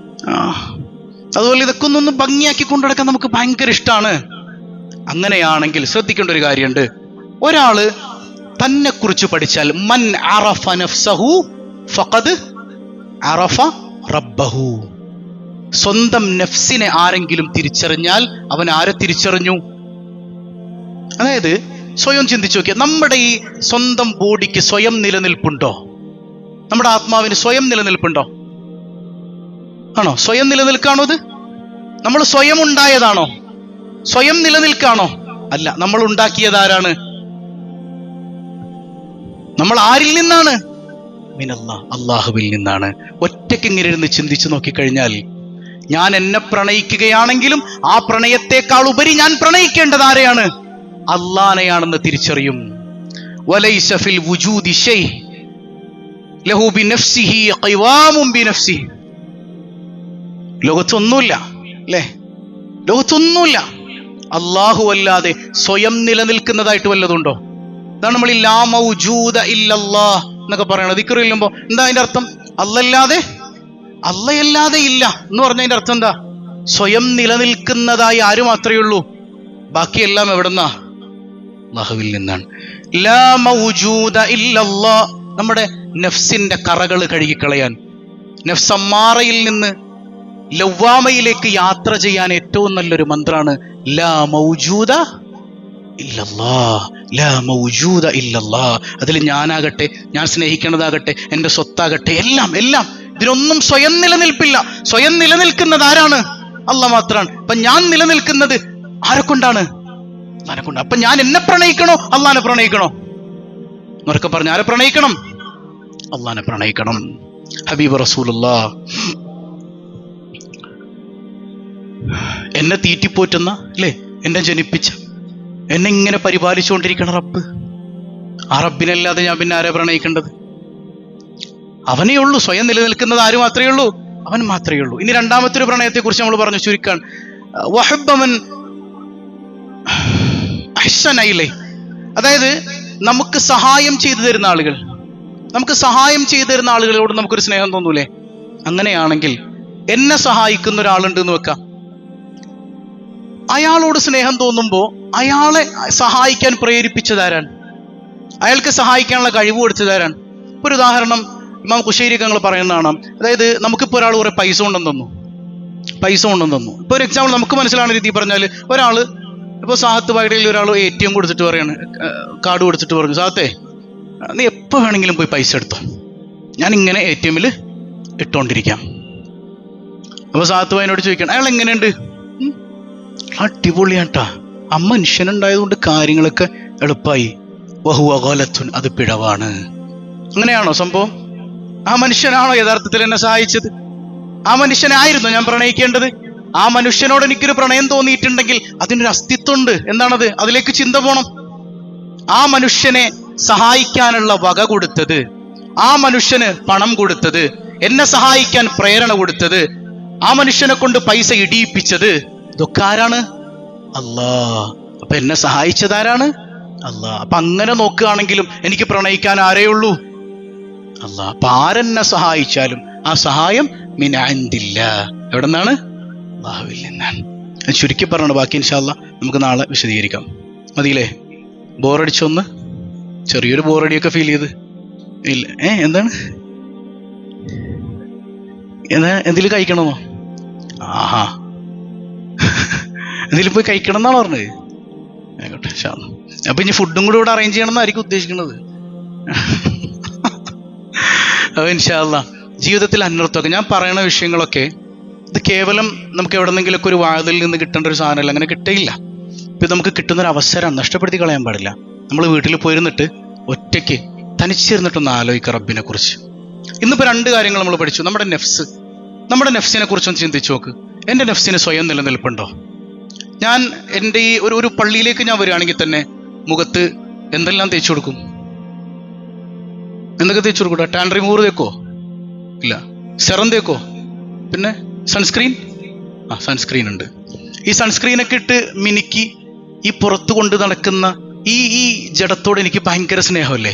അതുപോലെ ഇതൊക്കെ ഒന്ന് ഭംഗിയാക്കി കൊണ്ടു നടക്കാൻ നമുക്ക് ഭയങ്കര ഇഷ്ടമാണ്. അങ്ങനെയാണെങ്കിൽ ശ്രദ്ധിക്കേണ്ട ഒരു കാര്യമുണ്ട്. ഒരാള് തന്നെ കുറിച്ച് പഠിച്ചാൽ, മൻ അറഫ നഫ്സഹു ഫഖദ് അറഫ റബ്ബഹു, സ്വന്തം നഫ്സിനെ ആരെങ്കിലും തിരിച്ചറിഞ്ഞാൽ അവൻ ആരെ തിരിച്ചറിഞ്ഞു? അതായത് സ്വയം ചിന്തിച്ചു നോക്കിയാൽ, നമ്മുടെ ഈ സ്വന്തം ബോഡിക്ക് സ്വയം നിലനിൽപ്പുണ്ടോ? നമ്മുടെ ആത്മാവിന് സ്വയം നിലനിൽപ്പുണ്ടോ? ആണോ? സ്വയം നിലനിൽക്കാണോ? അത് നമ്മൾ സ്വയം ഉണ്ടായതാണോ? സ്വയം നിലനിൽക്കാണോ? അല്ല. നമ്മൾ ഉണ്ടാക്കിയത് ആരാണ്? നമ്മൾ ആരിൽ നിന്നാണ്? മിനല്ലാഹ്, അള്ളാഹുവിൽ നിന്നാണ്. ഒറ്റയ്ക്ക് ഇങ്ങനെ ഇരുന്ന് ചിന്തിച്ചു നോക്കിക്കഴിഞ്ഞാൽ, ഞാൻ എന്നെ പ്രണയിക്കുകയാണെങ്കിലും ആ പ്രണയത്തെക്കാൾ ഉപരി ഞാൻ പ്രണയിക്കേണ്ടത് ആരെയാണ്? അള്ളാനെയാണെന്ന് തിരിച്ചറിയും. വലൈസ ഫിൽ വുജൂദി ശൈ ലഹു ബിനഫ്സിഹി ഖിവാമുൻ ബിനഫ്സിഹി. ലോകത്തൊന്നുമില്ല അല്ലേ, ലോകത്തൊന്നുമില്ല അല്ലാഹു അല്ലാതെ സ്വയം നിലനിൽക്കുന്നതായിട്ട് വല്ലതുണ്ടോ? അതാണ് നമ്മൾ ലാ മൗജൂദ ഇല്ലല്ലാഹ് എന്നൊക്കെ പറയണത്. ദിക്ർ ചൊല്ലുമ്പോൾ എന്താ അതിന്റെ അർത്ഥം? അല്ലയല്ലാതെ ഇല്ല എന്ന് പറഞ്ഞതിന്റെ അർത്ഥം എന്താ? സ്വയം നിലനിൽക്കുന്നതായി ആര് മാത്രമേ ഉള്ളൂ? ബാക്കിയെല്ലാം എവിടെന്നാ? അല്ലാഹുവിൽ നിന്നാണ്. ലാ മൗജൂദ ഇല്ലല്ലാഹ്. നമ്മുടെ നഫ്സിന്റെ കറകൾ കഴുകിക്കളയാൻ, നഫ്സ് അമ്മാറയിൽ നിന്ന് ലവ്വാമയിലേക്ക് യാത്ര ചെയ്യാൻ ഏറ്റവും നല്ലൊരു മന്ത്രാണ് ലാ മൗജൂദ ഇല്ലല്ലാഹ്. ലാ മൗജൂദ ഇല്ലല്ലാഹ്. അതിൽ ഞാനാകട്ടെ, ഞാൻ സ്നേഹിക്കുന്നതാകട്ടെ, എൻ്റെ സ്വത്താകട്ടെ, എല്ലാം ഇതിനൊന്നും സ്വയം നിലനിൽപ്പില്ല. സ്വയം നിലനിൽക്കുന്നത് ആരാണ്? അല്ലാഹ് മാത്രമാണ്. അപ്പൊ ഞാൻ നിലനിൽക്കുന്നത് ആരെ കൊണ്ടാണ്? അല്ലാഹനെ കൊണ്ട്. അപ്പൊ ഞാൻ എന്നെ പ്രണയിക്കണോ അല്ലാഹനെ പ്രണയിക്കണോ? എന്നൊക്കെ പറഞ്ഞ ആരെ പ്രണയിക്കണം? അല്ലാഹനെ പ്രണയിക്കണം. ഹബീബ് റസൂലുള്ളാഹ് എന്നെ തീറ്റിപ്പോറ്റുന്ന അല്ലേ, എന്നെ ജനിപ്പിച്ച, എന്നെ ഇങ്ങനെ പരിപാലിച്ചുകൊണ്ടിരിക്കണ റബ്ബ്, ആ റബ്ബിനല്ലാതെ ഞാൻ പിന്നെ ആരെ പ്രണയിക്കേണ്ടത്? അവനേ ഉള്ളൂ. സ്വയം നിലനിൽക്കുന്നത് ആര് മാത്രമേ ഉള്ളൂ? അവൻ മാത്രമേ ഉള്ളൂ. ഇനി രണ്ടാമത്തെ ഒരു പ്രണയത്തെ കുറിച്ച് നമ്മൾ പറഞ്ഞു ചുരുക്കാൻ. വഹബ്ബമൻ അഹ്സനയിലെ, അതായത് നമുക്ക് സഹായം ചെയ്തു തരുന്ന ആളുകൾ, നമുക്ക് സഹായം ചെയ്തു തരുന്ന ആളുകളോട് നമുക്കൊരു സ്നേഹം തോന്നൂലേ? അങ്ങനെയാണെങ്കിൽ എന്നെ സഹായിക്കുന്ന ഒരാളുണ്ട് എന്ന് വെക്കാം. അയാളോട് സ്നേഹം തോന്നുമ്പോൾ അയാളെ സഹായിക്കാൻ പ്രേരിപ്പിച്ചതാരാണ്? അയാൾക്ക് സഹായിക്കാനുള്ള കഴിവ് കൊടുത്തതാരാണ്? ഒരു ഉദാഹരണം ഇമാം ഖുശൈരി ഞങ്ങൾ പറയുന്നതാണ്. അതായത് നമുക്കിപ്പോൾ ഒരാൾ കുറെ പൈസ കൊണ്ടുവന്ന് തന്നു. ഇപ്പോൾ ഒരു എക്സാമ്പിൾ നമുക്ക് മനസ്സിലാവുന്ന രീതി പറഞ്ഞാൽ, ഒരാൾ ഇപ്പോൾ സാഹത്ത് വൈഡയിൽ ഒരാൾ ATM കൊടുത്തിട്ട് പറയാണ്, കാർഡ് കൊടുത്തിട്ട് പറഞ്ഞു, സാഹത്തെ നീ എപ്പോൾ വേണമെങ്കിലും പോയി പൈസ എടുത്തോ, ഞാൻ ഇങ്ങനെ ATM-ൽ ഇട്ടുകൊണ്ടിരിക്കാം. അപ്പോൾ സാഹത്ത് വൈനോട് ചോദിക്കണം, അയാൾ എങ്ങനെയുണ്ട്? അടിപൊളിയാട്ടാ, ആ മനുഷ്യനുണ്ടായതുകൊണ്ട് കാര്യങ്ങളൊക്കെ എളുപ്പമായി. വഹുവ ഗലത്തുൻ, അത് പിഴവാണ്. അങ്ങനെയാണോ സംഭവം? ആ മനുഷ്യനാണോ യഥാർത്ഥത്തിൽ എന്നെ സഹായിച്ചത്? ആ മനുഷ്യനായിരുന്നു ഞാൻ പ്രണയിക്കേണ്ടത്? ആ മനുഷ്യനോട് എനിക്കൊരു പ്രണയം തോന്നിയിട്ടുണ്ടെങ്കിൽ അതിനൊരു അസ്തിത്വമുണ്ട്. എന്താണത്? അതിലേക്ക് ചിന്ത പോണം. ആ മനുഷ്യനെ സഹായിക്കാനുള്ള വക കൊടുത്തത്, ആ മനുഷ്യന് പണം കൊടുത്തത്, എന്നെ സഹായിക്കാൻ പ്രേരണ കൊടുത്തത്, ആ മനുഷ്യനെ കൊണ്ട് പൈസ ഇടിയിപ്പിച്ചത്, ഇതൊക്കെ ആരാണ്? അല്ലാഹ്. അപ്പൊ എന്നെ സഹായിച്ചതാരാണ്? അല്ലാഹ്. അപ്പൊ അങ്ങനെ നോക്കുകയാണെങ്കിലും എനിക്ക് പ്രണയിക്കാൻ ആരേ ഉള്ളൂ? അല്ലാഹ്. അപ്പൊ ആരെന്നെ സഹായിച്ചാലും ആ സഹായം മിൻ ഇൻദില്ലാഹ്. എവിടെ നിന്നാണ്? അല്ലാഹുവിൽ നിന്നാണ്. ചുരുക്കി പറഞ്ഞത്. ബാക്കി ഇൻഷാ അല്ലാഹ് നമുക്ക് നാളെ വിശദീകരിക്കാം. മതിയില്ലേ? ബോറടിച്ചൊന്ന്, ചെറിയൊരു ബോറടിയൊക്കെ ഫീൽ ചെയ്ത് ഇല്ല? എന്താണ് എന്തെങ്കിലും കഴിക്കണമെന്നോ? ആഹാ, എന്തെങ്കിലും പോയി കഴിക്കണം എന്നാണ് പറഞ്ഞത്. ആയിക്കോട്ടെ, അപ്പൊ ഇനി ഫുഡും കൂടെ ഇവിടെ അറേഞ്ച് ചെയ്യണം എന്നായിരിക്കും ഉദ്ദേശിക്കുന്നത്. അപ്പൊ ഇൻഷാ അല്ലാഹ് ജീവിതത്തിൽ അന്വർത്ഥമൊക്കെ ഞാൻ പറയുന്ന വിഷയങ്ങളൊക്കെ ഇത് കേവലം നമുക്ക് എവിടെന്നെങ്കിലൊക്കെ ഒരു വാതിൽ നിന്ന് കിട്ടേണ്ട ഒരു സാധനമല്ല. അങ്ങനെ കിട്ടയില്ല. ഇപ്പം നമുക്ക് കിട്ടുന്നൊരു അവസരം നഷ്ടപ്പെടുത്തി കളയാൻ പാടില്ല. നമ്മൾ വീട്ടിൽ പോയിരുന്നിട്ട് ഒറ്റയ്ക്ക് തനിച്ചിരുന്നിട്ടൊന്ന് ആലോചിക്കുക റബ്ബിനെ കുറിച്ച്. ഇന്നിപ്പോൾ 2 കാര്യങ്ങൾ നമ്മൾ പഠിച്ചു. നമ്മുടെ നെഫ്സിനെ കുറിച്ചൊന്ന് ചിന്തിച്ചു നോക്ക്. എൻ്റെ നെഫ്സിന് സ്വയം നിലനിൽപ്പുണ്ടോ? ഞാൻ എൻ്റെ ഈ ഒരു പള്ളിയിലേക്ക് ഞാൻ വരികയാണെങ്കിൽ തന്നെ മുഖത്ത് എന്തെല്ലാം തേച്ചു കൊടുക്കും? എന്തൊക്കെ തേച്ചു കൊടുക്കൂടാ? ടാൻ റിമൂവർ തേക്കോ? ഇല്ല. സെറം തേക്കോ? പിന്നെ സൺസ്ക്രീൻ ഉണ്ട്. ഈ സൺസ്ക്രീനൊക്കെ ഇട്ട് മിനുക്കി ഈ പുറത്തു കൊണ്ട് നടക്കുന്ന ഈ ജഡത്തോട് എനിക്ക് ഭയങ്കര സ്നേഹമല്ലേ?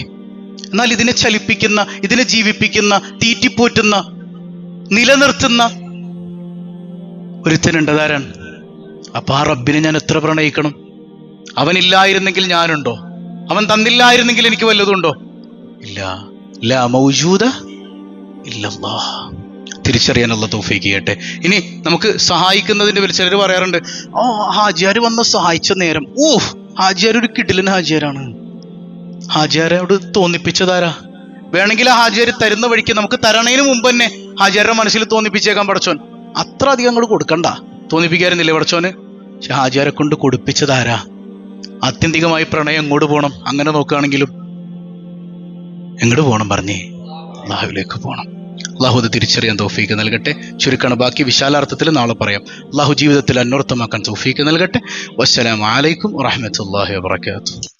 എന്നാൽ ഇതിനെ ചലിപ്പിക്കുന്ന, ഇതിനെ ജീവിപ്പിക്കുന്ന, തീറ്റിപ്പോറ്റുന്ന, നിലനിർത്തുന്ന ഒരുത്തനുണ്ട്. അതാരാണ്? അപ്പൊ ആ റബ്ബിനെ ഞാൻ എത്ര പ്രണയിക്കണം? അവനില്ലായിരുന്നെങ്കിൽ ഞാനുണ്ടോ? അവൻ തന്നില്ലായിരുന്നെങ്കിൽ എനിക്ക് വല്ലതുണ്ടോ? ഇല്ല. ലാ മൗജൂദ ഇല്ലല്ലാഹ്. തിരിച്ചറിയാനുള്ള തൗഫീഖ് ചെയ്യട്ടെ. ഇനി നമുക്ക് സഹായിക്കുന്നതിന്റെ പേരിൽ ചിലർ പറയാറുണ്ട്, ഹാജിയാർ വന്ന് സഹായിച്ച നേരം, ഹാജിയാർ ഒരു കിടിലൻ ഹാജിയാരാണ്. ഹാജിയാരോട് തോന്നിപ്പിച്ചതാരാ? വേണമെങ്കിൽ ആ ഹാജിയാർ തരുന്ന വഴിക്ക് നമുക്ക് തരണതിന് മുമ്പ് തന്നെ ഹാജിയാരുടെ മനസ്സിൽ തോന്നിപ്പിച്ചേക്കാൻ പടച്ചോൻ. അത്ര അധികം അങ്ങോട്ട് കൊടുക്കണ്ട, തോന്നിപ്പിക്കാറുന്നില്ലേ പടച്ചോന്? പക്ഷെ ഹാജിയാരെ കൊണ്ട് കൊടുപ്പിച്ചതാരാ? ആത്യന്തികമായി പ്രണയം എങ്ങോട്ട് പോകണം? അങ്ങനെ നോക്കുകയാണെങ്കിലും എങ്ങോട്ട് പോകണം പറഞ്ഞേ? അള്ളാഹുവിലേക്ക് പോകണം. അള്ളാഹു അത് തിരിച്ചറിയാൻ തൗഫീക്ക് നൽകട്ടെ. ചുരുക്കാണ്, ബാക്കി വിശാലാർത്ഥത്തിൽ നാളെ പറയാം. അള്ളാഹു ജീവിതത്തിൽ അന്വർത്ഥമാക്കാൻ തൗഫീക്ക് നൽകട്ടെ. വസ്സലാമു അലൈക്കും വറഹ്മത്തുള്ളാഹി വബറകാതുഹു.